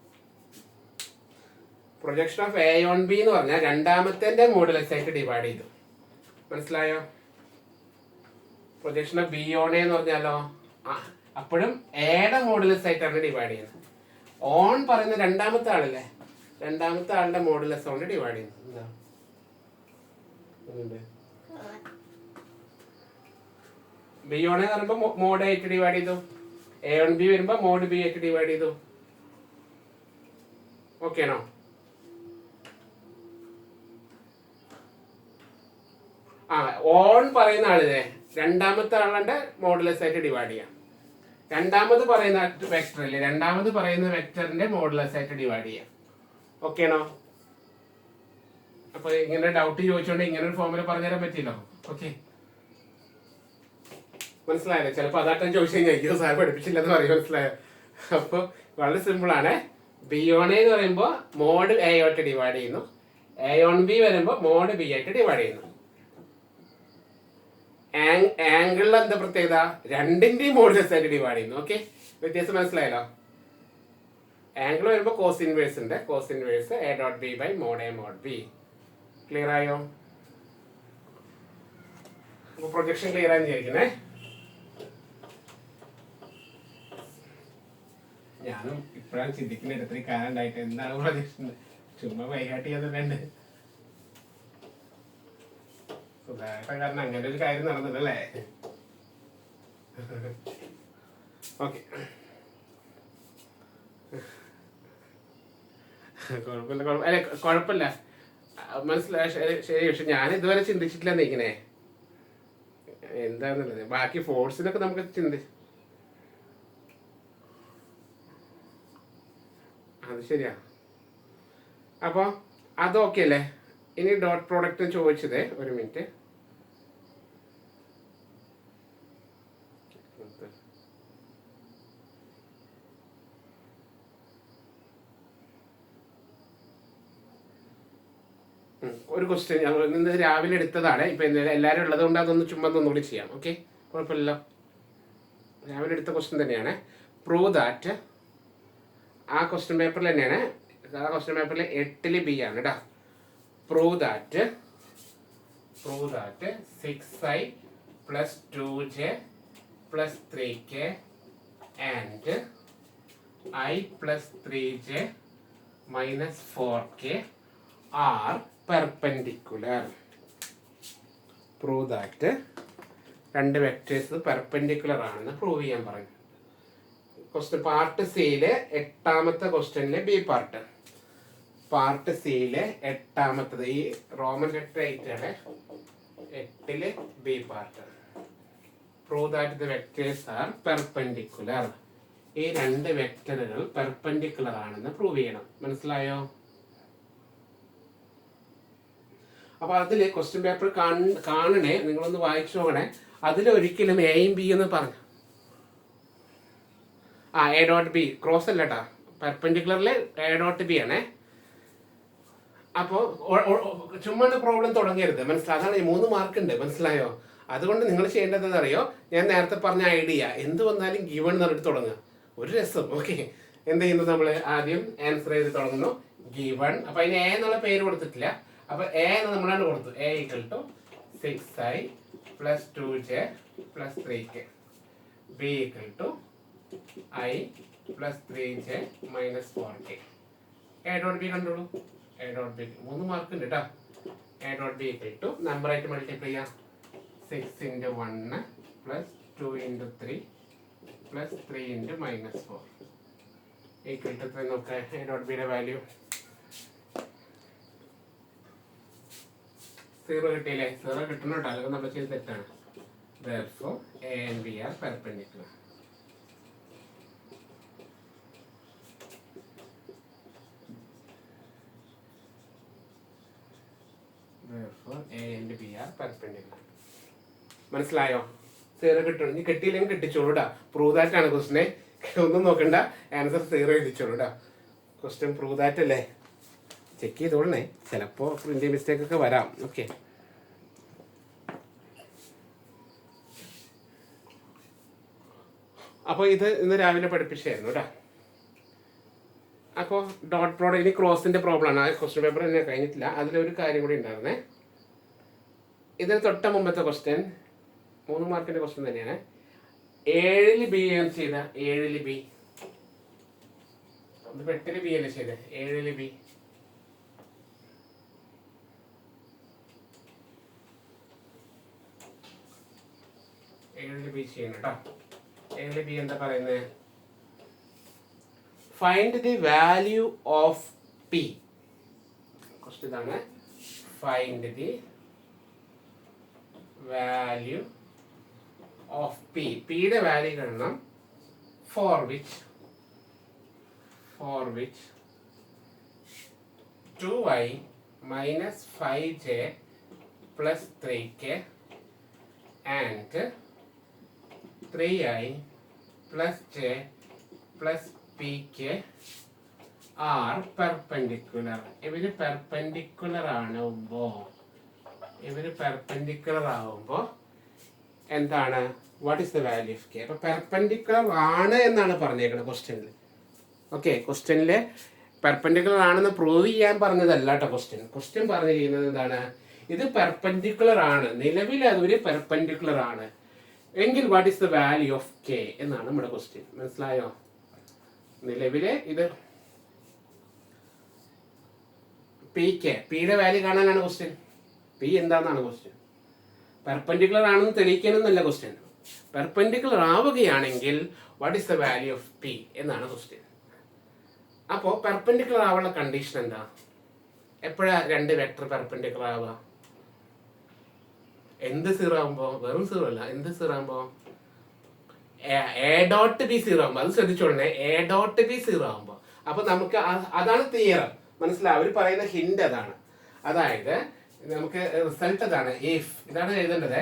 Projection of a on b എന്ന് പറഞ്ഞാൽ രണ്ടാമത്തെ മോഡുലസ് ആയിട്ട് ഡിവൈഡ് ചെയ്തു. മനസ്സിലായോ? പ്രൊജക്ഷൻ ഓഫ് ബി ഓൺ എന്ന് പറഞ്ഞാലോ അപ്പോഴും എയുടെ മോഡുലസ് ആയിട്ടാണ് ഡിവൈഡ് ചെയ്യുന്നത്. ഓൺ പറയുന്ന രണ്ടാമത്തെ ആളല്ലേ, രണ്ടാമത്തെ ആളുടെ മോഡുലസ് കൊണ്ട് ഡിവൈഡ് ചെയ്യുന്നത്. എന്താ ബി ഓൺ എന്ന് പറയുമ്പോൾ മോഡ് ആയിട്ട് ഡിവൈഡ് ചെയ്തു, എ ഓൺ ബി വരുമ്പോ മോഡ് ബി ആയിട്ട് ഡിവൈഡ് ചെയ്തു. ഓക്കെ ആണോ? ഓൺ പറയുന്ന ആളിനെ രണ്ടാമത്തെ ആളുടെ മോഡുലസ് ആയിട്ട് ഡിവൈഡ് ചെയ്യാം. രണ്ടാമത് പറയുന്ന വെക്ടർ അല്ലേ, രണ്ടാമത് പറയുന്ന വെക്ടറിന്റെ മോഡുലസ് ആയിട്ട് ഡിവൈഡ് ചെയ്യാം. ഓക്കെ ആണോ? അപ്പൊ ഇങ്ങനെ ഡൗട്ട് ചോദിച്ചോണ്ട് ഇങ്ങനെ ഒരു ഫോർമുല പറഞ്ഞുതരാൻ പറ്റിയല്ലോ. ഓക്കെ, മനസ്സിലായല്ലോ? ചിലപ്പോൾ അതാട്ടം ചോദിച്ചു കഴിഞ്ഞാൽ സാർ പഠിപ്പിച്ചില്ലെന്ന് പറയും. മനസ്സിലായോ? അപ്പൊ വളരെ സിമ്പിൾ ആണ്. ബി ഓൺ എ എന്ന് പറയുമ്പോൾ മോഡ് എ ആയിട്ട് ഡിവൈഡ് ചെയ്യുന്നു, എ ഓൺ ബി വരുമ്പോൾ മോഡ് ബി ആയിട്ട് ഡിവൈഡ് ചെയ്യുന്നു. ആംഗിളിൽ എന്താ പ്രത്യേകത? രണ്ടിന്റെയും മോഡുലസ് ആയിട്ട് ഡിവൈഡ് ചെയ്യുന്നു. ഓക്കെ, വ്യത്യാസം മനസ്സിലായല്ലോ? ആംഗിൾ വരുമ്പോൾ കോസ് ഇൻവേഴ്സ് ഉണ്ട്, cos inverse A dot B by mod A mod B. Clear ആയോ? അപ്പൊ പ്രൊജക്ഷൻ ക്ലിയർ ആയെന്ന് വിചാരിക്കുന്നേ. ഞാനും ഇപ്പോഴാണ് ചിന്തിക്കുന്നത് ഇത്രയും കാലം ഉണ്ടായിട്ട് എന്താണ് പ്രൊജക്ഷൻ. ചുമ്മാ വൈകാട്ട് ചെയ്യാന്നുണ്ട്. കാരണം അങ്ങനെ ഒരു കാര്യം നടന്നിട്ടല്ലേ. ഓക്കെ, കുഴപ്പമില്ല, മനസ്സിലായ ശരി. പക്ഷെ ഞാൻ ഇതുവരെ ചിന്തിച്ചിട്ടില്ലെന്ന് ഇങ്ങനെ എന്താന്നുള്ളത്. ബാക്കി ഫോഴ്സിനൊക്കെ നമുക്ക് അത് ശരിയാ. അപ്പോൾ അതൊക്കെ അല്ലേ. ഇനി ഡോട്ട് പ്രോഡക്റ്റ് ചോദിച്ചത്, ഒരു മിനിറ്റ്. ഒരു ക്വസ്റ്റ്യൻ ഞാൻ ഇന്ന് രാവിലെ എടുത്തതാണ്. ഇപ്പൊ എല്ലാവരും ഉള്ളത് കൊണ്ട് അതൊന്ന് ചുമ്മാ ഒന്നുകൂടി ചെയ്യാം. ഓക്കെ, കുഴപ്പമില്ലല്ലോ. രാവിലെ എടുത്ത ക്വസ്റ്റ്യൻ തന്നെയാണ്. പ്രൂവ് ദാറ്റ് ആ ക്വസ്റ്റ്യൻ പേപ്പറിൽ തന്നെയാണ്, ആ ക്വസ്റ്റ്യൻ പേപ്പറിൽ 8 ബി ആണ് കേട്ടോ. Prove that 6i plus 2j plus 3k and I plus 3j minus 4k are perpendicular. Prove that രണ്ട് വെക്ടേഴ്സ് പെർപെൻഡിക്കുലർ ആണെന്ന് പ്രൂവ് ചെയ്യാൻ പറഞ്ഞു. ക്വസ്റ്റ്യൻ പാർട്ട് സിയിലെ 8ാമത്തെ ക്വസ്റ്റ്യനിലെ ബി പാർട്ട്. പാർട്ട് സിയിലെ 8ാമത്തത് ഈ റോമൻ ലെറ്റർ 8 ആണ്, 8ലെ b part. Prove that the vectors are perpendicular. ഈ രണ്ട് വെക്ടറുകൾ പെർപെൻഡിക്കുലർ ആണെന്ന് പ്രൂവ് ചെയ്യണം. മനസ്സിലായോ? അപ്പൊ അതില് ക്വസ്റ്റ്യൻ പേപ്പർ കാണണേ, നിങ്ങളൊന്ന് വായിച്ചു നോക്കണേ. അതിലൊരിക്കലും എയും ബി എന്ന് പറഞ്ഞു എ ഡോട്ട് ബി ക്രോസ് അല്ലട്ടാ, പെർപെൻഡിക്കുലറിൽ എ ഡോട്ട് ബി ആണേ. അപ്പോൾ ചുമ്മാ പ്രോബ്ലം തുടങ്ങരുത്, മനസ്സിലായി? അതാണ് 3 മാർക്ക് ഉണ്ട്, മനസ്സിലായോ? അതുകൊണ്ട് നിങ്ങൾ ചെയ്യേണ്ടത് അറിയോ, ഞാൻ നേരത്തെ പറഞ്ഞ ഐഡിയ എന്ത് വന്നാലും ഗിവൺ എന്നിട്ട് തുടങ്ങുക, ഒരു രസം. ഓക്കെ, എന്ത് ചെയ്യുന്നു, നമ്മൾ ആദ്യം ആൻസർ ചെയ്ത് തുടങ്ങുന്നു ഗിവൺ. അപ്പൊ അതിന് എ എന്നുള്ള പേര് കൊടുത്തിട്ടില്ല, അപ്പൊ എ എന്ന് നമ്മളാണ് കൊടുത്തു. A equal to 6i plus 2j plus 3k. b equal to i plus 3j minus 4k. A dot B കണ്ടോളൂ. എ ഡോട്ട് ബി 3 മാർക്ക് ഉണ്ട് കേട്ടോ. A dot B equal to number ആയിട്ട് മൾട്ടിപ്ലൈ ചെയ്യാം. 6 into 1 plus 2 into 3 plus 3 into minus 4 equal to 3. നോക്കാം A dot ബിയുടെ value 0 കിട്ടിയില്ലേ? 0 കിട്ടണം കേട്ടോ, അല്ലെങ്കിൽ നമ്മൾ ചെയ്ത് തെറ്റാണ്. Therefore A and B are perpendicular. Therefore A and B are perpendicular. മനസ്സിലായോ? 0 കിട്ടണം. ഇനി കിട്ടിയില്ലെങ്കിൽ കിട്ടിച്ചോളൂ കേട്ടോ. പ്രൂവ് ദാറ്റ് ആണ് ക്വസ്റ്റിനെ, ഒന്നും നോക്കണ്ട, ആൻസർ 0 എഴുതിച്ചോളൂ കേട്ടോ. ക്വസ്റ്റ്യൻ പ്രൂവ് ദാറ്റ് അല്ലേ, ചെക്ക് ചെയ്തോളണേ, ചിലപ്പോൾ പ്രിന്റ് മിസ്റ്റേക്ക് ഒക്കെ വരാം. ഓക്കെ, അപ്പോൾ ഇത് ഇന്ന് രാവിലെ പഠിപ്പിച്ചായിരുന്നു കേട്ടോ. അപ്പോൾ ഡോട്ട് പ്രോഡക്റ്റ് ഇനി ക്രോസിന്റെ പ്രോബ്ലം ആണ്. ആ ക്വസ്റ്റ്യൻ പേപ്പർ തന്നെ കഴിഞ്ഞിട്ടില്ല, അതിലൊരു കാര്യം കൂടി ഉണ്ടായിരുന്നേ. ഇതിന് തൊട്ട മുമ്പത്തെ ക്വസ്റ്റ്യൻ 3 മാർക്കിന്റെ ക്വസ്റ്റ്യൻ തന്നെയാണ്. 7ൽ ബി ആണ് ചെയ്ത, 7ൽ ബി, ഇത് 8ൽ ബി അല്ലേ ചെയ്തത്, 7ൽ ബി. ചെയ്യണം കേട്ടോ. 7ൽ ബി എന്താ പറയുന്നത്? Find the value of p. Question ഇതാണ്, find the value of p. പിയുടെ വാല്യൂ കാണണം. For which 2i minus 5j plus 3k and 3i plus j plus pk are perpendicular. ഇവര് പെർപെൻഡിക്കുലർ ആവുമ്പോൾ എന്താണ്, what is the value of K? അപ്പൊ perpendicular ആണ് എന്നാണ് പറഞ്ഞേക്കുന്നത് ക്വസ്റ്റ്യനിൽ. ഓക്കെ, ക്വസ്റ്റ്യനിൽ പെർപെൻഡിക്കുലർ ആണെന്ന് പ്രൂവ് ചെയ്യാൻ പറഞ്ഞതല്ല കേട്ടോ. ക്വസ്റ്റ്യൻ പറഞ്ഞിരിക്കുന്നത് എന്താണ്, ഇത് പെർപെൻഡിക്കുലർ ആണ്, നിലവിൽ അതൊരു പെർപെൻഡിക്കുലർ ആണ് എങ്കിൽ what is the value of K എന്നാണ് നമ്മുടെ ക്വസ്റ്റ്യൻ. മനസ്സിലായോ? നിലവിലെ ഇത് പി കെ, പിയുടെ വാല്യൂ കാണാനാണ് ക്വസ്റ്റ്യൻ. പി എന്താണെന്നാണ് ക്വസ്റ്റ്യൻ. പെർപെൻഡിക്കുലർ ആണെന്ന് തെളിയിക്കാനൊന്നല്ല ക്വസ്റ്റ്യൻ. പെർപെൻഡിക്കുലർ ആവുകയാണെങ്കിൽ what is the value of P എന്നാണ് ക്വസ്റ്റ്യൻ. അപ്പോൾ പെർപെൻഡിക്കുലർ ആവാനുള്ള കണ്ടീഷൻ എന്താ? എപ്പോഴാണ് രണ്ട് വെക്ടർ പെർപെൻഡിക്കുലർ ആവുക? എന്ത് 0 ആകുമ്പോൾ? വെറും 0 അല്ല, എന്ത് 0 ആകുമ്പോൾ? എ ഡോട്ട് ബി 0 ആകുമ്പോൾ. അത് ശ്രദ്ധിച്ചോളണേ, എ ഡോട്ട് ബി 0 ആകുമ്പോൾ. അപ്പൊ നമുക്ക് അതാണ് തിയറം. മനസ്സിലാവും, അവർ പറയുന്ന ഹിന്റ് അതാണ്. അതായത് നമുക്ക് റിസൾട്ട് അതാണ്. ഇഫ്, ഇതാണ് എഴുതേണ്ടത്.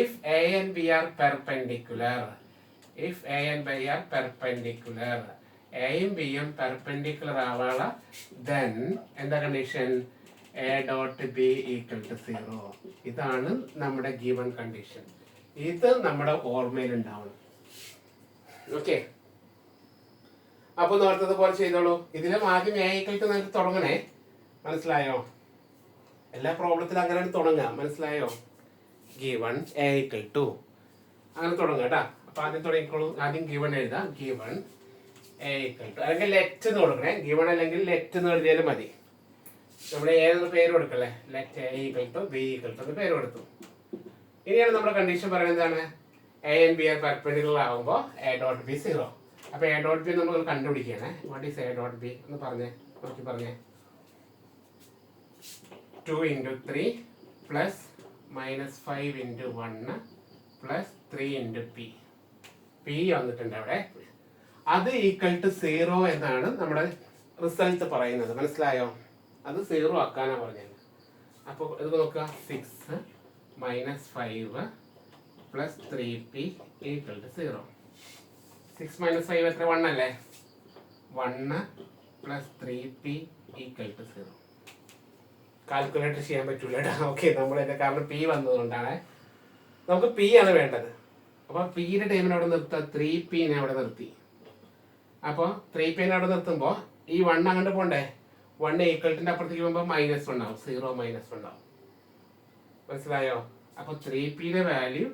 If A and B are perpendicular, if A and B are perpendicular, എയും ബിയും പെർപെൻഡിക്കുലർ ആവാള, ദെൻ എന്താ condition? A dot B equal to 0. ഇതാണ് നമ്മുടെ ഗിവൺ കണ്ടീഷൻ. ഇത് നമ്മുടെ ഓർമ്മയിൽ ഉണ്ടാവണം. ഓക്കെ, അപ്പൊ നേരത്തെ പോലെ ചെയ്തോളൂ. ഇതിലും ആദ്യം എ ഈക്വൽ ടു നമുക്ക് തുടങ്ങണേ, മനസ്സിലായോ? എല്ലാ പ്രോബ്ലത്തിലും അങ്ങനെയാണ് തുടങ്ങുക, മനസ്സിലായോ? ഗിവൺ എ ഈക്വൽ ടു അങ്ങനെ തുടങ്ങുക കേട്ടാ. അപ്പൊ ആദ്യം തുടങ്ങിക്കോളൂ. ആദ്യം ഗിവൺ എഴുതാം. ഗിവൺ എ ഈക്വൽ ടു, അല്ലെങ്കിൽ ലെറ്റ് എന്ന് കൊടുക്കണേ. ഗിവൺ അല്ലെങ്കിൽ ലെറ്റ് എന്ന് എഴുതിയാലും മതി. നമ്മൾ ഏതൊരു പേര് കൊടുക്കല്ലേ, let a equal to b equal to എന്ന് പേര് കൊടുത്തു. ഇനിയാണ് നമ്മുടെ കണ്ടീഷൻ പറയുന്നത് എന്താണ്? A and B are perpendicular ആകുമ്പോൾ എ ഡോട്ട് ബി 0. അപ്പൊ എ ഡോട്ട് ബി നമ്മൾ കണ്ടുപിടിക്കുകയാണ്. What is a dot b എന്ന് പറഞ്ഞേ, നോക്കി പറഞ്ഞേ. 2 into 3 plus minus 5 into 1 plus 3 into p. p വന്നിട്ടുണ്ട് അവിടെ. അത് ഈക്വൽ ടു 0 എന്നാണ് നമ്മുടെ റിസൾട്ട് പറയുന്നത്, മനസ്സിലായോ? അത് 0 ആക്കാനാണ് പറഞ്ഞത്. അപ്പോൾ ഇത് നോക്കുക. 6 minus 5 plus 3p equal to 0. 6 minus 5 എത്ര? 1 അല്ലേ? 1 plus 3p equal to 0. Calculator ചെയ്യാൻ പറ്റൂല കേട്ടോ. ഓക്കെ, നമ്മളതിൻ്റെ കാരണം പി വന്നതുകൊണ്ടാണ്. നമുക്ക് പി ആണ് വേണ്ടത്. അപ്പോൾ പിയുടെ ടൈമിനെ അവിടെ നിർത്തുക. 3p അവിടെ നിർത്തി. അപ്പോൾ 3p അവിടെ നിർത്തുമ്പോൾ ഈ 1 അങ്ങോട്ട് പോണ്ടേ. 1 ഈക്വൽറ്റിൻ്റെ അപ്പുറത്തേക്ക് പോകുമ്പോൾ -1 ആവും. 0 -1 ആവും, മനസ്സിലായോ? അപ്പോൾ 3pയുടെ വാല്യൂ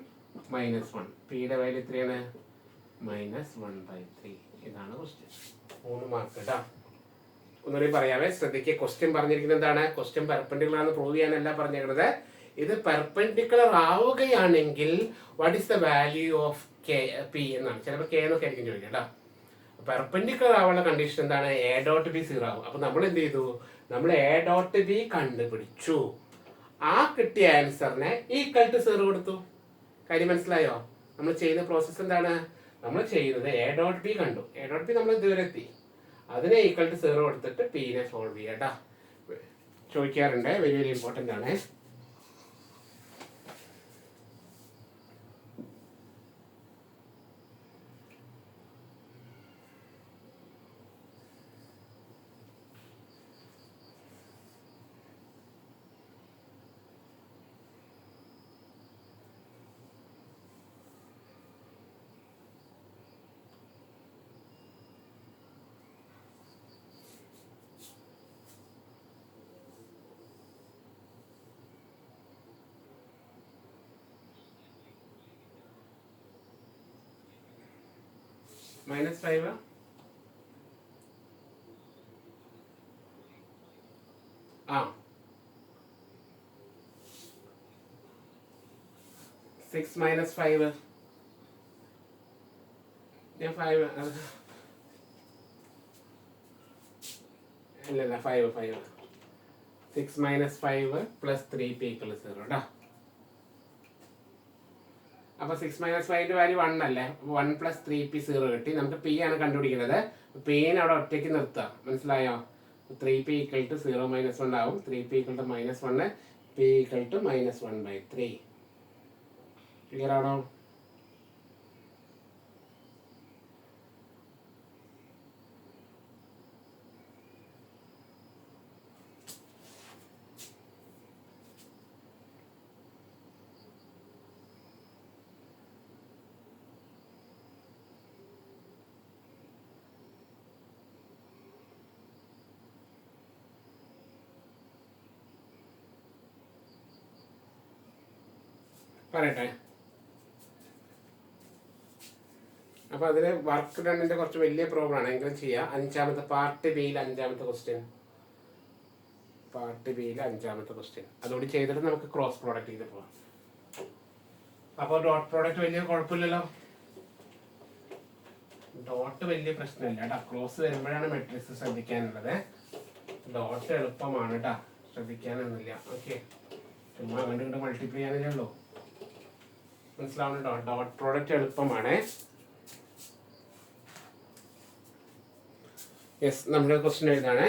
-1, പിയുടെ വാല്യൂ എത്രയാണ്? -1/3. ഇതാണ് ക്വസ്റ്റ്യൻ. 3 മാർക്ക് കേട്ടോ. ഒന്നുകൂടി പറയാവേ, ശ്രദ്ധിക്കുക. ക്വസ്റ്റ്യൻ പറഞ്ഞിരിക്കുന്നത് എന്താണ്? ക്വസ്റ്റ്യൻ പെർപെൻഡിക്കുലർ ആണെന്ന് പ്രൂവ് ചെയ്യാനല്ല പറഞ്ഞിരിക്കുന്നത്. ഇത് പെർപെൻഡിക്കുലർ ആവുകയാണെങ്കിൽ what is the value of K P എന്നാണ്. ചിലപ്പോൾ കെ എന്നൊക്കെ ആയിരിക്കും ചോദിക്കുക കേട്ടോ. പെർപെൻഡിക്കുലർ ആവാനുള്ള കണ്ടീഷൻ എന്താണ്? എ ഡോട്ട് ബി 0 ആവും. അപ്പൊ നമ്മൾ എന്ത് ചെയ്തു? നമ്മൾ എ ഡോട്ട് ബി കണ്ടുപിടിച്ചു. ആ കിട്ടിയ ആൻസറിനെ ഈക്വൽ ടു 0 കൊടുത്തു. കാര്യം മനസ്സിലായോ? നമ്മൾ ചെയ്യുന്ന പ്രോസസ്സ് എന്താണ്? നമ്മൾ ചെയ്യുന്നത് എ ഡോട്ട് ബി കണ്ടു. എ ഡോട്ട് ബി നമ്മൾ ഇതുവരെ എത്തി. അതിനെ ഈക്വൽ ടു 0 കൊടുത്തിട്ട് പീനെ സോൾവ് ചെയ്യാട്ടാ. ചോദിക്കാറുണ്ട്, വെരി വെരി ഇമ്പോർട്ടൻ്റ് ആണ്. -5 ആ 6 - 5 ഞാൻ 5 ഇല്ല 5 6 - 5 plus 3p = 0 കേട്ടോ. അപ്പോൾ 6 - 5ന്റെ വാല്യൂ 1 അല്ലേ? 1 plus 3p 0 കിട്ടി. നമുക്ക് പി ആണ് കണ്ടുപിടിക്കുന്നത്. പിനെ അവിടെ ഒറ്റയ്ക്ക് നിർത്തുക, മനസ്സിലായോ? 3p = 0 - 1 ആവും. 3p = -1, p = -1/3. ക്ലിയർ ആണോ? പറയട്ടെ. അപ്പോൾ അതിൽ വർക്ക് ഡണ്ണിൻ്റെ കുറച്ച് വലിയ പ്രോബ്ലം ആണ്, എങ്കിലും ചെയ്യാം. 5ാമത്തെ പാർട്ട് ബിയിൽ 5ാമത്തെ ക്വസ്റ്റ്യൻ. പാർട്ട് ബിയിൽ 5ാമത്തെ ക്വസ്റ്റ്യൻ അതുകൂടി ചെയ്തിട്ട് നമുക്ക് ക്രോസ് പ്രോഡക്റ്റ് ചെയ്ത് പോവാം. അപ്പോൾ ഡോട്ട് പ്രോഡക്റ്റ് വലിയ കുഴപ്പമില്ലല്ലോ. ഡോട്ട് വലിയ പ്രശ്നമില്ല കേട്ടോ. ക്രോസ് വരുമ്പോഴാണ് മെട്രിക്സ് ശ്രദ്ധിക്കാനുള്ളത്. ഡോട്ട് എളുപ്പമാണ് കേട്ടോ, ശ്രദ്ധിക്കാനൊന്നുമില്ല. ഓക്കെ, ചുമ്മാ അങ്ങോട്ട് ഇങ്ങോട്ട് മൾട്ടിപ്ലൈ ചെയ്യാനേ ഉള്ളൂ. മനസ്സിലാവുന്നുണ്ടോ? ഡോട്ട് പ്രോഡക്റ്റ് എളുപ്പമാണ്. യെസ്, നമ്മുടെ ക്വസ്റ്റ്യൻ എഴുതാണ്.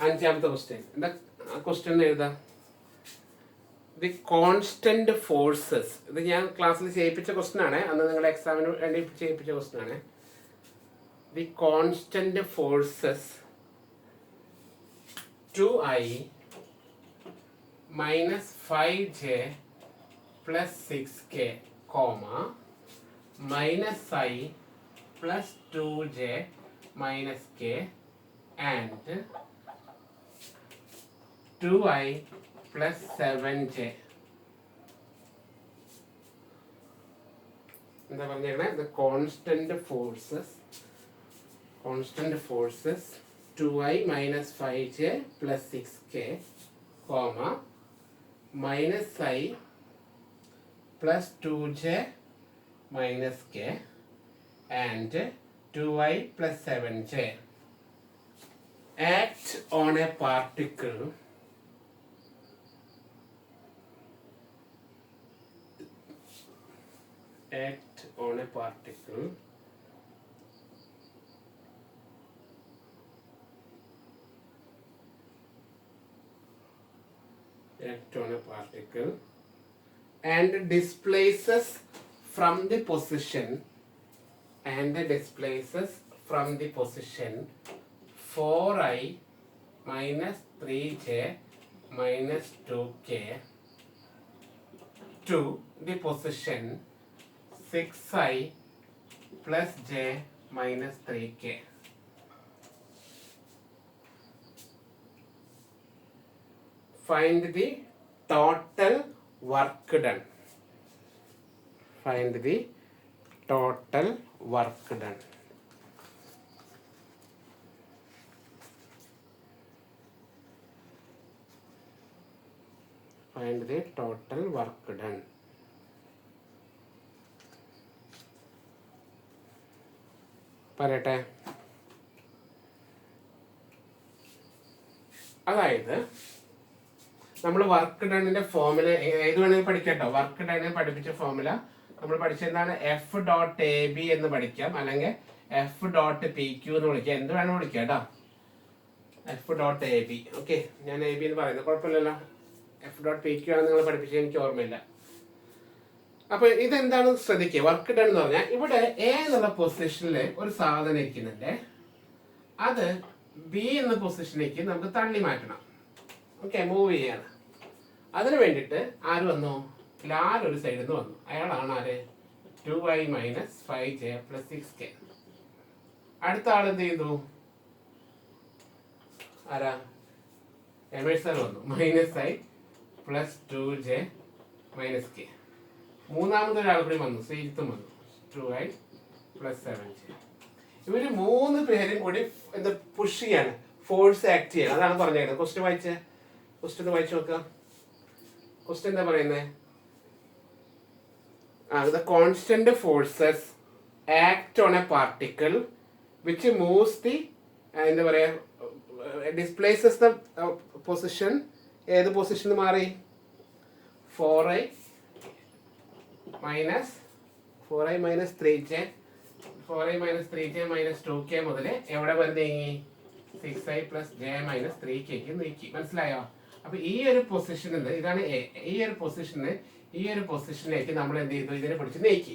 5ാമത്തെ ക്വസ്റ്റ്യൻ. എന്താ ക്വസ്റ്റ്യൻ എഴുതാം? The constant forces. ഇത് ഞാൻ ക്ലാസ്സിൽ ചെയ്യിപ്പിച്ച ക്വസ്റ്റ്യൻ ആണ്, അന്ന് നിങ്ങളുടെ എക്സാമിന് വേണ്ടി ചെയ്യിപ്പിച്ച ക്വസ്റ്റ്യൻ ആണ്. The constant forces 2i - 5j + 6k, -i plus 2j minus k and 2i plus 7j. എന്താ പറഞ്ഞേക്കണേ? The constant forces 2i minus 5j plus 6k, comma, minus I plus 2j minus k and 2i plus 7j act on a particle and displaces from the position 4i minus 3j minus 2k to the position 6i plus j minus 3k. Find the total work done. Find the total work done. Find the total work done. പറയട്ടെ. അതായത് നമ്മൾ work ഡണ്ണിന്റെ formula ഏത് വേണമെങ്കിൽ പഠിക്കട്ടോ. Work ഡണ്ണിനെ പഠിപ്പിച്ച formula നമ്മൾ പഠിച്ച എന്താണ്? എഫ് ഡോട്ട് എ ബി എന്ന് പഠിക്കാം, അല്ലെങ്കിൽ എഫ് ഡോട്ട് പി ക്യൂ എന്ന് വിളിക്കാം, എന്ത് വേണം വിളിക്കാം കേട്ടോ. F dot a B. Okay, ഞാൻ എ ബി എന്ന് പറയുന്നത് കുഴപ്പമില്ലല്ലോ. എഫ് ഡോട്ട് പി ക്യൂ ആണ് നിങ്ങൾ പഠിപ്പിച്ചത്, എനിക്ക് ഓർമ്മയില്ല. അപ്പൊ ഇതെന്താണ് ശ്രദ്ധിക്കുക. വർക്ക് ഡൺ എന്ന് പറഞ്ഞാൽ ഇവിടെ എ എന്നുള്ള പൊസിഷനിൽ ഒരു സാധനം ഇരിക്കുന്നുണ്ട്, അത് ബി എന്ന പൊസിഷനിലേക്ക് നമുക്ക് തള്ളി മാറ്റണം. ഓക്കെ, മൂവ് ചെയ്യാണ്. അതിന് വേണ്ടിയിട്ട് ആര് വന്നു? ലാൽ ഒരു സൈഡിൽ നിന്ന് വന്നു. അയാളാണ് ആര്? 2i minus 5j plus 6k. അടുത്ത ആൾ എന്ത് ചെയ്തു? ആരാ? എമേഴ്സൺ വന്നു. -i plus 2j minus k. മൂന്നാമതൊരാൾ കൂടി വന്നു, സീത്തും വന്നു, 2i plus 7j. ഇവര് മൂന്ന് പേരും കൂടി എന്താ പുഷ് ചെയ്യാണ്, ഫോഴ്സ് ആക്ട് ചെയ്യണം. അതാണ് പറഞ്ഞത്. ക്വസ്റ്റ്യൻ വായിച്ചു നോക്കുക. ക്വസ്റ്റ്യൻ എന്താ പറയുന്നത്? The constant forces act on a particle which moves the എന്താ പറയാ displaces the position. ഏത് പൊസിഷന് മാറി? 4i minus 3j minus 2k മുതൽ എവിടെ വരെ നീങ്ങി? 6i plus j minus 3k നീക്കി. മനസ്സിലായോ? അപ്പൊ ഈ ഒരു പൊസിഷൻ ഇതാണ് എ. ഈ ഒരു പൊസിഷനിലേക്ക് നമ്മൾ എന്ത് ചെയ്തു? ഇതിനെ പിടിച്ച് നീക്കി.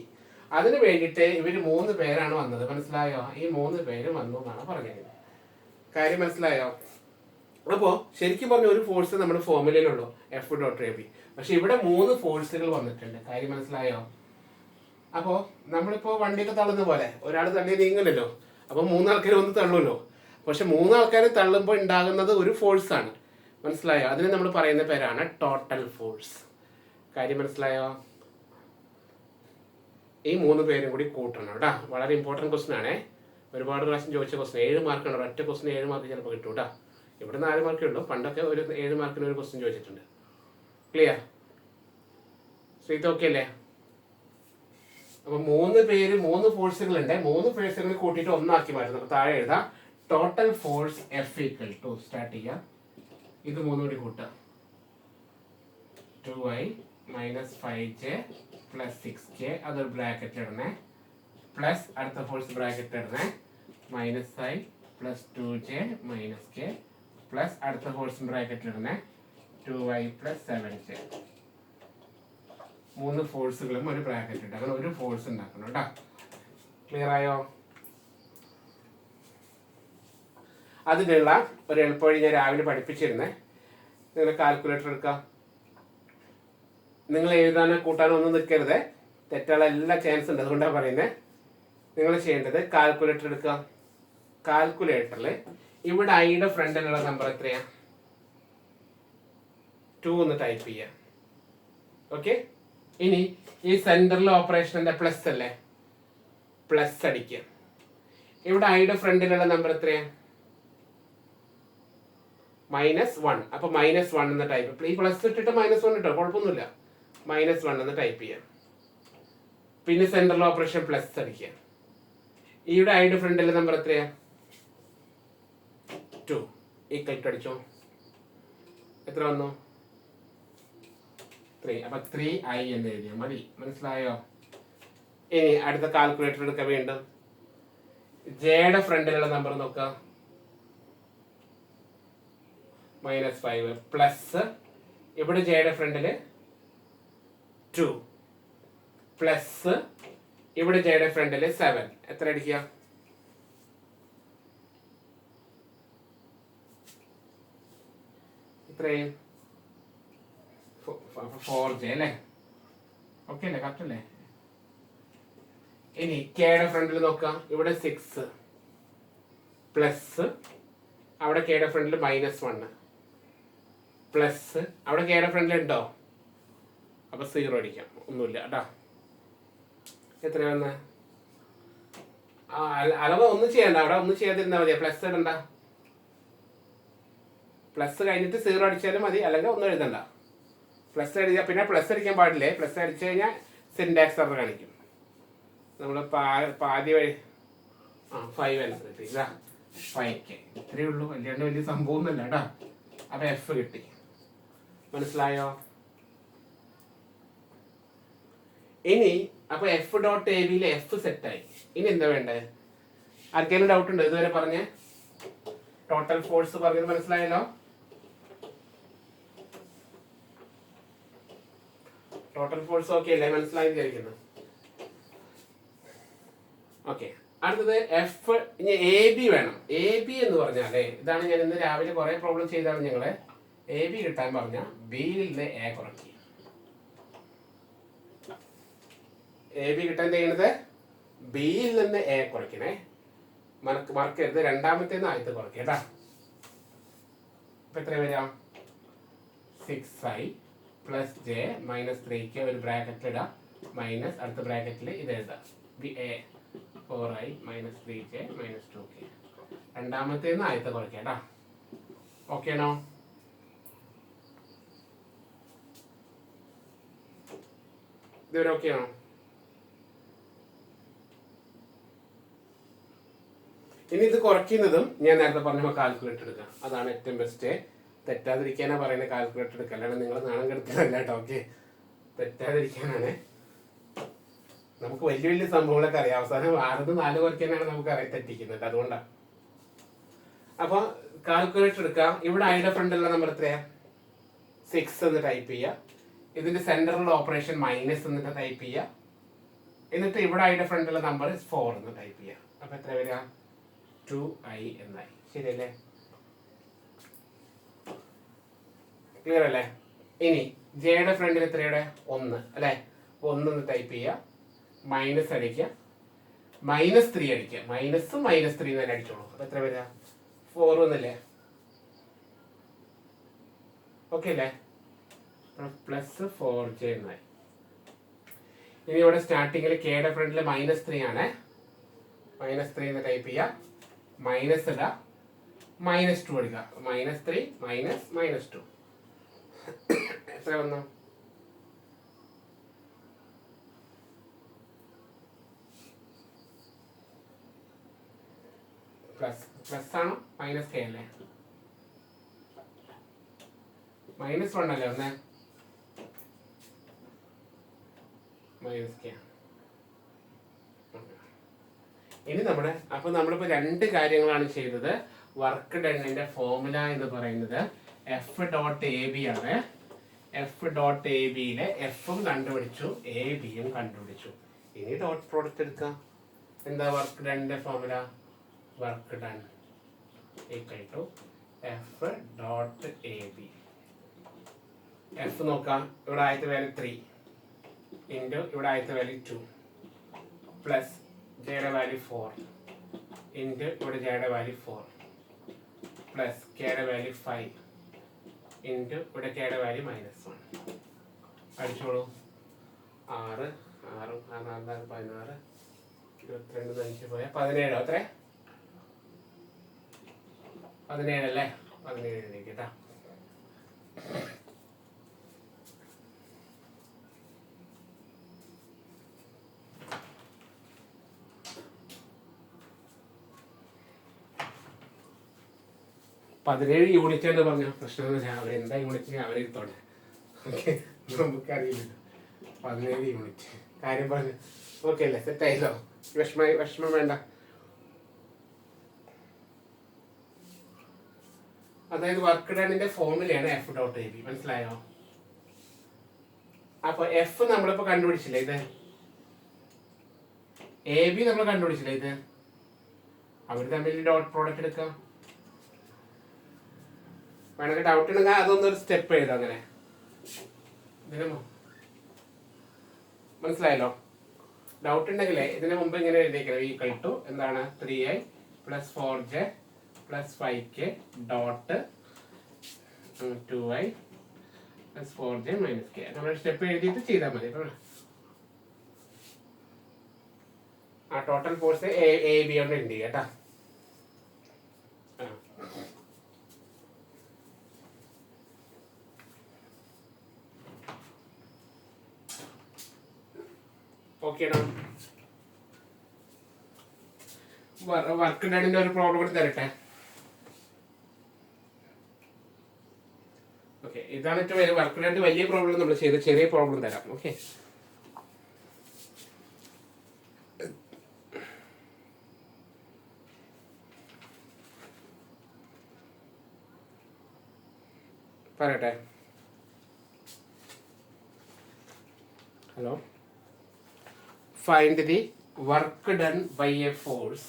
അതിന് വേണ്ടിയിട്ട് ഇവര് മൂന്ന് പേരാണ് വന്നത്. മനസ്സിലായോ? ഈ മൂന്ന് പേര് വന്നു എന്നാണ് പറഞ്ഞത്. കാര്യം മനസ്സിലായോ? അപ്പോ ശരിക്കും പറഞ്ഞ ഒരു ഫോഴ്സ് നമ്മുടെ ഫോർമുലയിലുള്ളൂ, എഫ് ഡോട്ട് എ ബി. പക്ഷെ ഇവിടെ മൂന്ന് ഫോഴ്സുകൾ വന്നിട്ടുണ്ട്. കാര്യം മനസ്സിലായോ? അപ്പോ നമ്മളിപ്പോ വണ്ടിയൊക്കെ തള്ളുന്ന പോലെ ഒരാൾ തള്ളി നീങ്ങില്ലല്ലോ. അപ്പൊ മൂന്നാൾക്കാർ ഒന്ന് തള്ളുമല്ലോ. പക്ഷെ മൂന്നാൾക്കാർ തള്ളുമ്പോൾ ഉണ്ടാകുന്നത് ഒരു ഫോഴ്സ് ആണ്. മനസ്സിലായോ? അതിന് നമ്മൾ പറയുന്ന പേരാണ് ടോട്ടൽ ഫോഴ്സ്. കാര്യം മനസ്സിലായോ? ഈ മൂന്ന് പേരും കൂടി കൂട്ടണം കേട്ടോ. വളരെ ഇമ്പോർട്ടൻറ്റ് ക്വസ്റ്റൻ ആണേ. ഒരുപാട് പ്രാവശ്യം ചോദിച്ച ക്വസ്റ്റൻ. 7 മാർക്കാണ്. ഒറ്റ ക്വസ്റ്റൻ 7 മാർക്ക് ചിലപ്പോൾ കിട്ടും കേട്ടോ. ഇവിടെ 4 മാർക്കേ ഉള്ളൂ. പണ്ടൊക്കെ ഒരു 7 മാർക്കിന് ഒരു ക്വസ്റ്റൻ ചോദിച്ചിട്ടുണ്ട്. ക്ലിയർ? ശ്രീത്ത് ഓക്കെ അല്ലേ? അപ്പൊ മൂന്ന് ഫോഴ്സുകളുണ്ട്. 3 ഫോഴ്സുകൾ കൂട്ടിയിട്ട് ഒന്നാക്കി മാറ്റുന്നു. അപ്പൊ താഴെ എഴുതാം total force F equal to, start ചെയ്യാം, ഇത് മൂന്നും കൂടി കൂട്ടുക, 2i minus 5j plus 6k, അതൊരു ബ്രാക്കറ്റ് ഇടണേ, പ്ലസ് അടുത്ത ഫോഴ്സ് ബ്രാക്കറ്റ് ഇടണേ, -i plus 2j minus k plus അടുത്ത ഫോഴ്സ് ബ്രാക്കറ്റ് ഇടണേ, 2i plus 7j. 3 ഫോഴ്സുകളും ഒരു ബ്രാക്കറ്റ് ഉണ്ട്. അങ്ങനെ ഒരു ഫോഴ്സ് ഉണ്ടാക്കണം കേട്ടോ. ക്ലിയർ ആയോ? അതിനുള്ള ഒരു എളുപ്പവഴി ഞാൻ രാവിലെ പഠിപ്പിച്ചിരുന്നേ. നിങ്ങൾ കാൽക്കുലേറ്റർ എടുക്കാം. നിങ്ങൾ എഴുതാനോ കൂട്ടാനോ ഒന്നും നിൽക്കരുത്. തെറ്റുള്ള എല്ലാ ചാൻസ് ഉണ്ട്. അതുകൊണ്ടാണ് പറയുന്നത്. നിങ്ങൾ ചെയ്യേണ്ടത് കാൽക്കുലേറ്റർ എടുക്കുക. കാൽക്കുലേറ്ററിൽ ഇവിടെ ഐയുടെ ഫ്രണ്ടിലുള്ള നമ്പർ എത്രയാ? 2 എന്ന് ടൈപ്പ് ചെയ്യാം. ഓക്കെ. ഇനി ഈ സെന്ററിലെ ഓപ്പറേഷന്റെ പ്ലസ് അല്ലേ, പ്ലസ് അടിക്കുക. ഇവിടെ ഐയുടെ ഫ്രണ്ടിലുള്ള നമ്പർ എത്രയാ? -1. അപ്പൊ -1 എന്ന് ടൈപ്പ്. ഈ പ്ലസ് ഇട്ടിട്ട് -1 ഇട്ടോ, കുഴപ്പമൊന്നുമില്ല. -1 എന്ന് ടൈപ്പ് ചെയ്യാം. പിന്നെ സെന്ററിലെ ഓപ്പറേഷൻ പ്ലസ് അടിക്കുക. ഇവിടെ ഐയുടെ ഫ്രണ്ടിലെ നമ്പർ എത്രയാ? 2. ഈ ക്ലിക്ക് അടിച്ചോ. എത്ര വന്നു? 3. അപ്പൊ 3i എന്ന് എഴുതിയാൽ മതി. മനസ്സിലായോ? ഇനി അടുത്ത കാൽക്കുലേറ്റർ എടുക്കുക. വീണ്ടും ജെയുടെ ഫ്രണ്ടിലുള്ള നമ്പർ നോക്കുക. -5 പ്ലസ് ഇവിടെ ജെയുടെ ഫ്രണ്ടില് 2 പ്ലസ് ഇവിടെ ജെയുടെ ഫ്രണ്ടില് 7. എത്ര അടിക്കുക? ഇത്രയും 4j അല്ലേ? ഓക്കെ അല്ലേ? കറക്റ്റ് അല്ലേ? ഇനി കെയുടെ ഫ്രണ്ടിൽ നോക്കാം. ഇവിടെ 6 പ്ലസ് അവിടെ കെയുടെ ഫ്രണ്ടിൽ -1 പ്ലസ് അവിടെ കെയുടെ ഫ്രണ്ടിൽ ഉണ്ടോ? അപ്പൊ 0 അടിക്കാം. ഒന്നുമില്ല കേട്ടോ. എത്രയാ വന്ന്? അളവ് ഒന്നും ചെയ്യണ്ട. അവിടെ ഒന്നും ചെയ്യാതിരുന്നാൽ മതി. പ്ലസ് ഇടണ്ട. പ്ലസ് കഴിഞ്ഞിട്ട് 0 അടിച്ചാലും മതി, അല്ലെങ്കിൽ ഒന്നും എഴുതണ്ട. പ്ലസ് എഴുതിയാൽ പിന്നെ പ്ലസ് അടിക്കാൻ പാടില്ലേ. പ്ലസ് അടിച്ചു കഴിഞ്ഞാൽ സിൻടാക്സ് എറർ കാണിക്കും. നമ്മൾ പാതി വഴി 5 അനുസരിച്ച് ഇതാ 5k. ഇത്രയേ ഉള്ളൂ. വലിയ സംഭവമൊന്നുമില്ല കേട്ടോ. അപ്പൊ F കിട്ടി. മനസ്സിലായോ? ഇനി അപ്പൊ F.ab F സെറ്റായി. ഇനി എന്താ വേണ്ടേ? ആർക്കെങ്കിലും ഡൗട്ട് ഉണ്ടോ? ഇതുവരെ പറഞ്ഞ ടോട്ടൽ ഫോഴ്സ് പറഞ്ഞത് മനസ്സിലായല്ലോ? ടോട്ടൽ ഫോഴ്സ് ഓക്കെ അല്ലേ? മനസ്സിലായി വിചാരിക്കുന്നു. ഓക്കെ. അടുത്തത് F. ഇനി AB വേണം. AB എന്ന് പറഞ്ഞാലേ ഇതാണ്. ഞാൻ ഇന്ന് രാവിലെ കുറെ പ്രോബ്ലം ചെയ്താണ്. ഞങ്ങള് AB കിട്ടാൻ പറഞ്ഞ ബിയിൽ നിന്ന് A കുറയ്ക്കുക. AB കിട്ടാൻ ചെയ്യുന്നത് ബിയിൽ നിന്ന് A കുറയ്ക്കണേ. മറക്കരുത്. രണ്ടാമത്തേന്ന് ആദ്യത്തെ കുറയ്ക്കുക കേട്ടാ. ഇപ്പൊ എത്ര വരാം? 6i + j -3k ഒരു ബ്രാക്കറ്റിൽ ഇടാം. മൈനസ് അടുത്ത ബ്രാക്കറ്റിൽ ഇത് എഴുതാം. 4i - 3j - 2k. രണ്ടാമത്തേന്ന് ആദ്യത്തെ കുറയ്ക്കുക കേട്ടാ. ഓക്കെ ആണോ? ഇതുവരെ ഓക്കെ ആണോ? ഇനി ഇത് കുറയ്ക്കുന്നതും ഞാൻ നേരത്തെ പറഞ്ഞ കാൽക്കുലേറ്റർ എടുക്കാം. അതാണ് ഏറ്റവും ബെസ്റ്റ്. തെറ്റാതിരിക്കാനാ പറയുന്നത് കാൽക്കുലേറ്റർ എടുക്കുക. അല്ലാണ്ട് നിങ്ങൾ നാണം കെടുത്തല്ല കേട്ടോ. ഓക്കെ. തെറ്റാതിരിക്കാനാണ്. നമുക്ക് വലിയ സംഭവങ്ങളൊക്കെ അറിയാം. അവസാനം 6 4 കുറയ്ക്കാനാണ് നമുക്ക് തെറ്റിക്കുന്നത്. അതുകൊണ്ടാണ്. അപ്പൊ കാൽക്കുലേറ്റർ എടുക്കാം. ഇവിടെ ഐയുടെ ഫ്രണ്ടിലുള്ള നമ്പർ എത്രയാ? 6 എന്ന് ടൈപ്പ് ചെയ്യുക. ഇതിന്റെ സെന്ററിലുള്ള ഓപ്പറേഷൻ മൈനസ് എന്നിട്ട് ടൈപ്പ് ചെയ്യുക. എന്നിട്ട് ഇവിടെ ഐയുടെ ഫ്രണ്ടിലുള്ള നമ്പർ 4 എന്ന് ടൈപ്പ് ചെയ്യുക. അപ്പൊ എത്ര വരിക? 2i എന്നായി. ശരിയല്ലേ? ക്ലിയർ അല്ലേ? ഇനി ജെയുടെ ഫ്രണ്ടിൽ എത്രയുടെ? 1 അല്ലെ? 1 എന്ന് ടൈപ്പ് ചെയ്യുക. മൈനസ് അടിക്കുക. -3 അടിക്കുക. -3 തന്നെ അടിച്ചോളൂ. അപ്പൊ എത്ര വരിക? 4 എന്നല്ലേ? ഓക്കെ അല്ലേ? പ്ലസ് 4j എന്നായി. ഇനി ഇവിടെ സ്റ്റാർട്ടിങ്ങിൽ കെയുടെ ഫ്രണ്ടിൽ -3 ആണ്. -3 എന്ന് ടൈപ്പ് ചെയ്യുക. മൈനസ് ഇടുക. -2 എടുക്കുക. -3 -2 എത്ര വന്നു? പ്ലസ് ആണോ -k അല്ലേ? -1 അല്ലേ വന്നേ? -k. ഇനി നമ്മളിപ്പോ 2 കാര്യങ്ങളാണ് ചെയ്തത്. വർക്ക് ഡണ്ണിന്റെ ഫോർമുല എന്ന് പറയുന്നത് F.ab ആണ്. F.ab-യിലെ F-ഉം കണ്ടുപിടിച്ചു, AB-യും കണ്ടുപിടിച്ചു. ഇനി ഡോട്ട് പ്രോഡക്റ്റ് എടുക്കാം. എന്താ വർക്ക് ഡണ്ണിന്റെ formula? Work done = F.ab. F നോക്കാം. ഇവിടെ ആദ്യത്തെ വാല്യൂ 3 ഇൻറ്റു ഇവിടെ ആദ്യത്തെ വാല്യൂ 2 പ്ലസ് ജെയുടെ വാല്യൂ 4 ഇൻറ്റു ഇവിടെ ജെയുടെ വാല്യൂ 4 പ്ലസ് കെയുടെ വാല്യൂ 5 ഇൻറ്റു ഇവിടെ കെയുടെ വാല്യൂ -1. അടിച്ചോളൂ. 6 6 4 16 22 5 പോയാൽ 17. അത്രേ 17 അല്ലേ? 17 കേട്ടാ. പതിനേഴ് യൂണിറ്റ് എന്ന് പറഞ്ഞ പ്രശ്നമൊന്നുമില്ല. അവരെന്താ യൂണിറ്റ് അവരെടുത്തോട്ടെ. ഓക്കെ, നമുക്കറിയില്ലല്ലോ. 17 യൂണിറ്റ് കാര്യം പറഞ്ഞു. ഓക്കെ അല്ലേ? സെറ്റായല്ലോ? വിഷമം വേണ്ട. അതായത് വർക്ക് ഡണിന്റെ ഫോർമുലയാണ് എഫ് ഡോട്ട് എ ബി. മനസ്സിലായോ? അപ്പൊ എഫ് നമ്മളിപ്പോ കണ്ടുപിടിച്ചില്ലേ? ഇത് എ ബി നമ്മൾ കണ്ടുപിടിച്ചില്ലേ? ഇത് അവർ തമ്മിൽ ഡോട്ട് പ്രോഡക്റ്റ് എടുക്കാം. വേണമെങ്കിൽ ഡൗട്ട് ഉണ്ടെങ്കിൽ അതൊന്നൊരു സ്റ്റെപ്പ് എഴുതാം. അങ്ങനെ മനസ്സിലായല്ലോ? ഡൗട്ട് ഉണ്ടെങ്കിൽ ഇതിന് മുമ്പ് ഇങ്ങനെ എഴുതിയിരിക്കണം. ഈക്വൽ ടു എന്താണ്? 3i + 4j + 5k dot 2i + 4j - k. നമ്മൾ സ്റ്റെപ്പ് എഴുതിയിട്ട് ചെയ്താൽ മതി. ആ ടോട്ടൽ ഫോഴ്സ് എ ബി കൊണ്ട് ഉണ്ട് കേട്ടാ. ഓക്കെ, വർക്ക് ഡണിന്റെ ഒരു പ്രോബ്ലം കൂടി തരട്ടെ. ഓക്കെ, ഇതാണ് ഏറ്റവും വർക്ക് ഡണിന്റെ വലിയ പ്രോബ്ലം നമ്മൾ ചെയ്ത്. ചെറിയ പ്രോബ്ലം തരാം. ഓക്കെ, പറയട്ടെ. Hello. Find the work done by a force.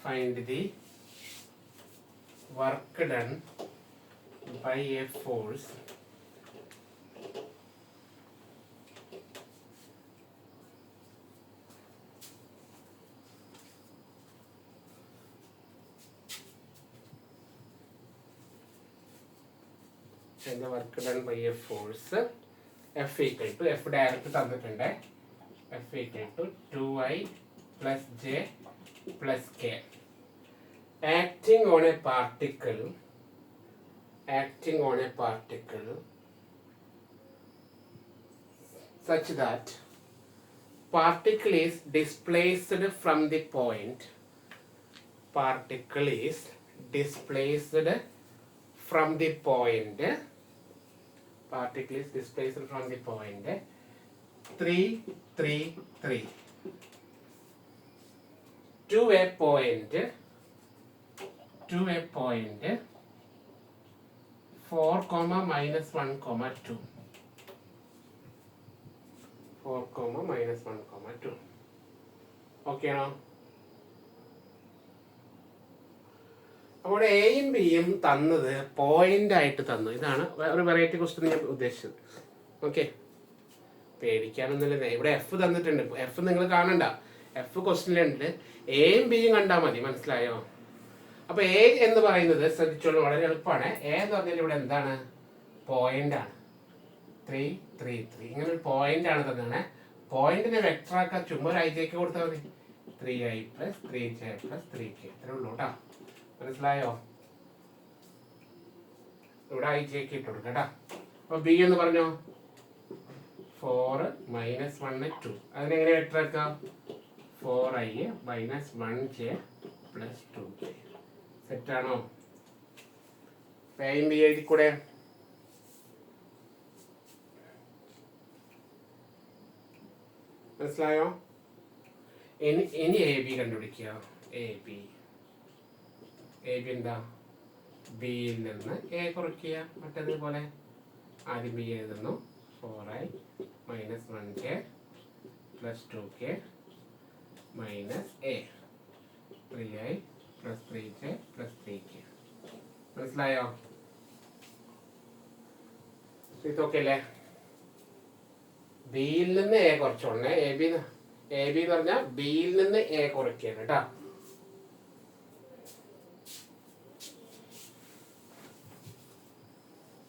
Find the work done by a force and the work done by a force F equal to F direct തന്നിട്ടുണ്ട്. F equal to 2i + j + k. Acting on a particle such that particle is displaced from the point. Particle is displaced from the point. Particle is displaced from the point 3, 3, 3 to a point 4, -1, 2. 4, -1, 2. Okay ആണോ? അപ്പോൾ എയും ബിയും തന്നത് point ആയിട്ട് തന്നു. ഇതാണ് ഒരു variety question ഞാൻ ഉദ്ദേശിച്ചത്. ഓക്കെ, പേടിക്കാനൊന്നുമില്ല. ഇവിടെ എഫ് തന്നിട്ടുണ്ട്. എഫ് നിങ്ങൾ കാണണ്ട. എഫ് ക്വസ്റ്റ്യനിലുണ്ട്. എയും ബിയും കണ്ടാൽ മതി. മനസ്സിലായോ? അപ്പൊ എ എന്ന് പറയുന്നത് ശ്രദ്ധിച്ചോളൂ, വളരെ എളുപ്പമാണ്. എ എന്ന് പറഞ്ഞാൽ ഇവിടെ എന്താണ്? പോയിന്റ് ആണ്. 3, 3, 3 ഇങ്ങനെ ഒരു പോയിന്റ് ആണ് തന്നാണ്. പോയിന്റിനെ വെക്ടർ ആക്കാൻ ചുമ്മാ ഒരു ഐജേക്ക് കൊടുത്താൽ മതി. 3i + 3j + 3k. ഇത്രേ ഉള്ളൂ കേട്ടോ. മനസ്സിലായോ? ഇവിടെ ഐജേക്ക് ഇട്ട് കൊടുക്കാം കേട്ടോ. അപ്പൊ ബി എന്ന് പറഞ്ഞോ 4 -1 2. അതിനെങ്ങനെ വെക്ടർ ആക്കാം? 4i - 1j + 2k. സെറ്റാണോ? എയും ബി എഴുതി കൂടെ. മനസ്സിലായോ? ഇനി എ ബി കണ്ടുപിടിക്കുക. എ ബി എന്താ? ബിയിൽ നിന്ന് എ കുറയ്ക്കുക. മറ്റേതുപോലെ ആദ്യം ബി എഴുതുന്നു. 4i - 1j + 2k - a 3i + 3j + 3k. മനസ്സിലായോ? ഇതൊക്കെ അല്ലേ? ബിയിൽ നിന്ന് എ കുറച്ചോളണേ. എ ബി എന്ന് പറഞ്ഞാൽ ബിയിൽ നിന്ന് എ കുറയ്ക്കുകയാണ് കേട്ടോ.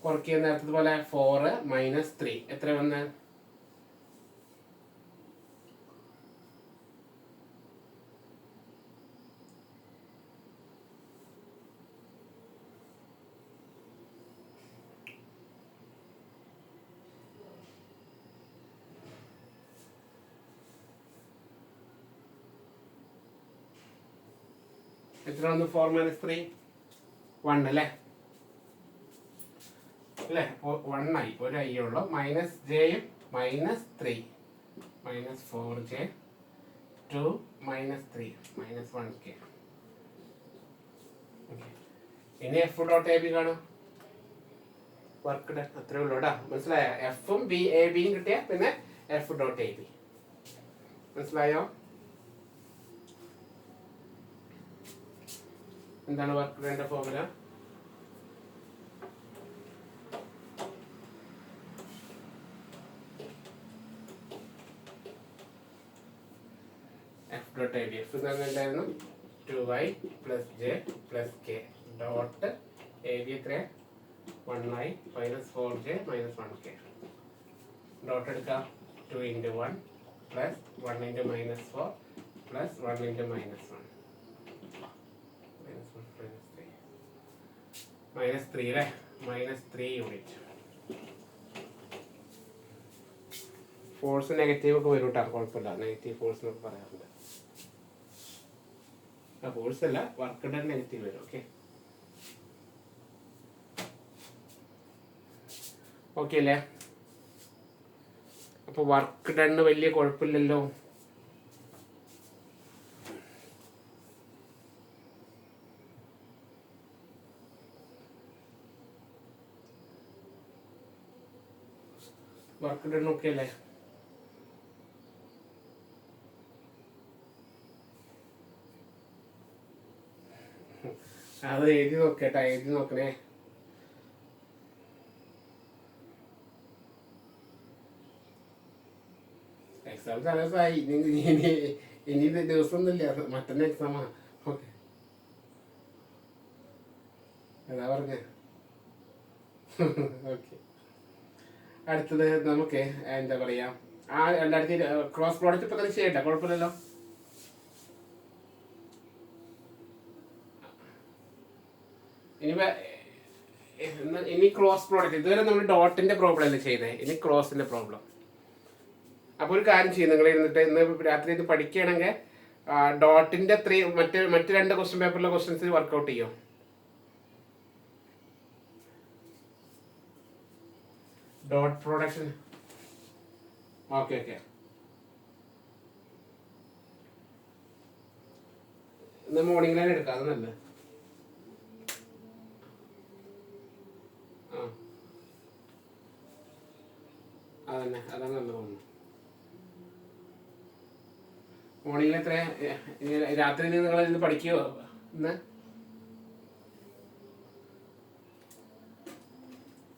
കുറയ്ക്കുക നേരത്തെ പോലെ 4 - 3 എത്ര വന്ന്? എത്ര വന്നു? 4 - 3 1 അല്ലേ? അല്ലേ? 1 ആയി, ഒരു ഐ ഉള്ളു. മൈനസ് ജെയും -3 -4j 2 -3 -1k. ഇനി എഫ് ഡോട്ട് എ ബി കാണും. വർക്ക് ഡൺ അത്രേ ഉള്ളൂ കേട്ടോ. മനസ്സിലായോ? എഫും എ ബിയും കിട്ടിയ പിന്നെ എഫ് ഡോട്ട് എ ബി. മനസ്സിലായോ? എന്താണ് വർക്ക് ഡണ്ണിന്റെ formula? F dot a b. F എന്തായിരുന്നു? 2i + j + k ഡോട്ട് എ ബി എത്രയാ? 1i - 4j - 1k. ഡോട്ട് എടുക്കാം. 2 × 1 + 1 × -4 + 1 × -1 -3 അല്ലേ? -3 യൂണിറ്റ്. ഫോഴ്സ് നെഗറ്റീവ് ഒക്കെ വരും കേട്ടോ. കുഴപ്പമില്ല, നെഗറ്റീവ് ഫോഴ്സ് എന്നൊക്കെ പറയാറുണ്ട്. ഫോഴ്സ് അല്ല, വർക്ക് ഡൺ നെഗറ്റീവ് വരും. ഓക്കെ ഓക്കെ അല്ലേ? അപ്പോൾ വർക്ക് ഡണ്ണ് വലിയ കുഴപ്പമില്ലല്ലോ. വർക്ക് ഡൺ ഓക്കെ അല്ലേ? അത് എഴുതി നോക്കേട്ടാ, എഴുതി നോക്കണേ. എക്സാം തലേസായി. ഇനി ദിവസമൊന്നുമില്ല, മറ്റന്ന എക്സാമാ. ഓക്കെ, എന്താ പറഞ്ഞ? ഓക്കെ, അടുത്തത് നമുക്ക് എന്താ പറയാ, ആ 2000 ക്രോസ് പ്രോഡക്റ്റ് ഇപ്പൊ തന്നെ ചെയ്യട്ടെ, കുഴപ്പമില്ലല്ലോ. ഇനി ക്രോസ് പ്രോഡക്റ്റ്. ഇതുവരെ നമ്മൾ ഡോട്ടിന്റെ പ്രോബ്ലം അല്ലേ ചെയ്തേ, ഇനി ക്രോസിന്റെ പ്രോബ്ലം. അപ്പോൾ ഒരു കാര്യം ചെയ്യും, നിങ്ങൾ ഇരുന്നിട്ട് ഇന്ന് രാത്രി ഇത് പഠിക്കുകയാണെങ്കിൽ ഡോട്ടിന്റെ മറ്റ് 2 ക്വസ്റ്റ്യൻ പേപ്പറിലെ ക്വസ്റ്റ്യൻസ് വർക്ക്ഔട്ട് ചെയ്യും. Dot production. ഓക്കെ ഓക്കെ, ഇന്ന് മോർണിംഗ് തന്നെ എടുക്കാം, അത് നല്ലത്. അതന്നെ, അതാണ് നല്ലത് തോന്നുന്നു. മോർണിംഗിൽ എത്ര രാത്രി നിങ്ങൾ ഇന്ന് പഠിക്കുവോ ഇന്ന്?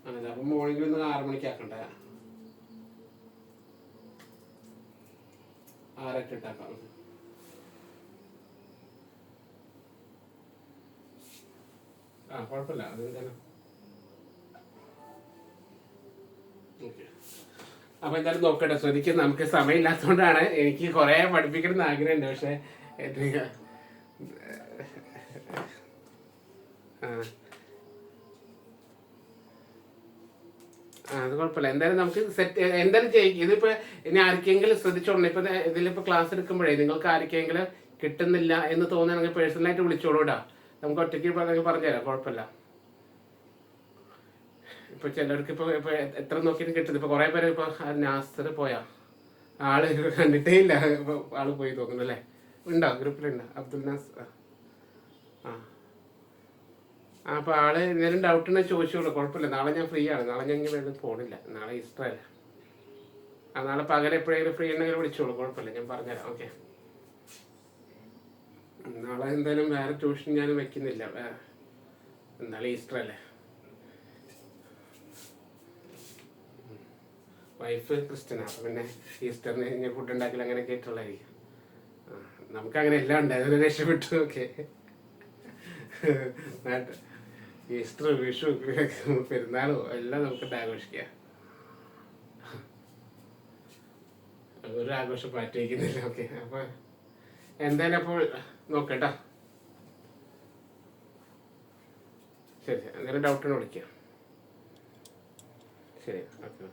അതല്ല, അപ്പം മോർണിംഗിൽ ഇന്ന് 6 മണിക്ക് ആക്കണ്ടേ? 6 ഇട്ടാക്കാം. കുഴപ്പമില്ല, അത് തന്നെ. ഓക്കെ, അപ്പൊ എന്തായാലും നോക്കട്ടെ, ശ്രദ്ധിക്കും. നമുക്ക് സമയമില്ലാത്തതുകൊണ്ടാണ്. എനിക്ക് കുറെ പഠിപ്പിക്കണം എന്ന് ആഗ്രഹമുണ്ട്, പക്ഷെ അത് കുഴപ്പമില്ല. എന്തായാലും നമുക്ക് സെറ്റ് എന്തായാലും ചെയ്യും. ഇതിപ്പോ ഇനി ആർക്കെങ്കിലും ശ്രദ്ധിച്ചോളൂ. ഇപ്പൊ ഇതിലിപ്പോ ക്ലാസ് എടുക്കുമ്പോഴേ നിങ്ങൾക്ക് ആർക്കെങ്കിലും കിട്ടുന്നില്ല എന്ന് തോന്നുകയാണെങ്കിൽ പേഴ്സണലായിട്ട് വിളിച്ചോളൂ ഇടാ. നമുക്ക് ഒറ്റയ്ക്ക് പറഞ്ഞുതരാം, കുഴപ്പമില്ല. ഇപ്പൊ ചിലർക്ക് ഇപ്പൊ എത്ര നോക്കിയിട്ട് കിട്ടുന്നത്. ഇപ്പൊ കുറെ പേര് ഇപ്പൊ നാസർ പോയാ ആള് കണ്ടിട്ടേ ഇല്ല. ആള് പോയി തോന്നുന്നു അല്ലേ? ഉണ്ടോ? ഗ്രൂപ്പിലുണ്ടോ അബ്ദുൽ നാസർ? അപ്പൊ ആള് എന്തെങ്കിലും ഡൗട്ട് ഉണ്ടെങ്കിൽ ചോദിച്ചോളൂ, കുഴപ്പമില്ല. നാളെ ഞാൻ ഫ്രീ ആണ്. നാളെ ഞാൻ വേറെ പോണില്ല. നാളെ ഈസ്റ്റർ അല്ല. നാളെ പകരം എപ്പോഴെങ്കിലും ഫ്രീ ഉണ്ടെങ്കിൽ വിളിച്ചോളൂ, കുഴപ്പമില്ല, ഞാൻ പറഞ്ഞുതരാം. ഓക്കെ, നാളെ എന്തായാലും വേറെ ട്യൂഷൻ ഞാൻ വെക്കുന്നില്ല. നാളെ ഈസ്റ്റർ അല്ലേ? വൈഫ് ക്രിസ്ത്യനാണ്. അപ്പം പിന്നെ ഈസ്റ്ററിന് ഞാൻ ഫുഡ് ഉണ്ടാക്കില്ല അങ്ങനെയൊക്കെ ആയിട്ടുള്ളതായിരിക്കും. നമുക്ക് അങ്ങനെ എല്ലാം ഉണ്ടായിരുന്നു, രക്ഷപ്പെട്ടു. ഓക്കെ, ഈസ്റ്റർ, വിഷു, പെരുന്നാളും എല്ലാം നമുക്ക് ആഘോഷിക്കാം. ഒരു ആഘോഷം മാറ്റി വയ്ക്കുന്നില്ല. ഓക്കെ, അപ്പോൾ എന്തായാലും അപ്പോൾ നോക്കട്ടോ. ശരി, അങ്ങനെ ഡൗട്ടിന് വിളിക്കാം. ശരി, ഓക്കെ.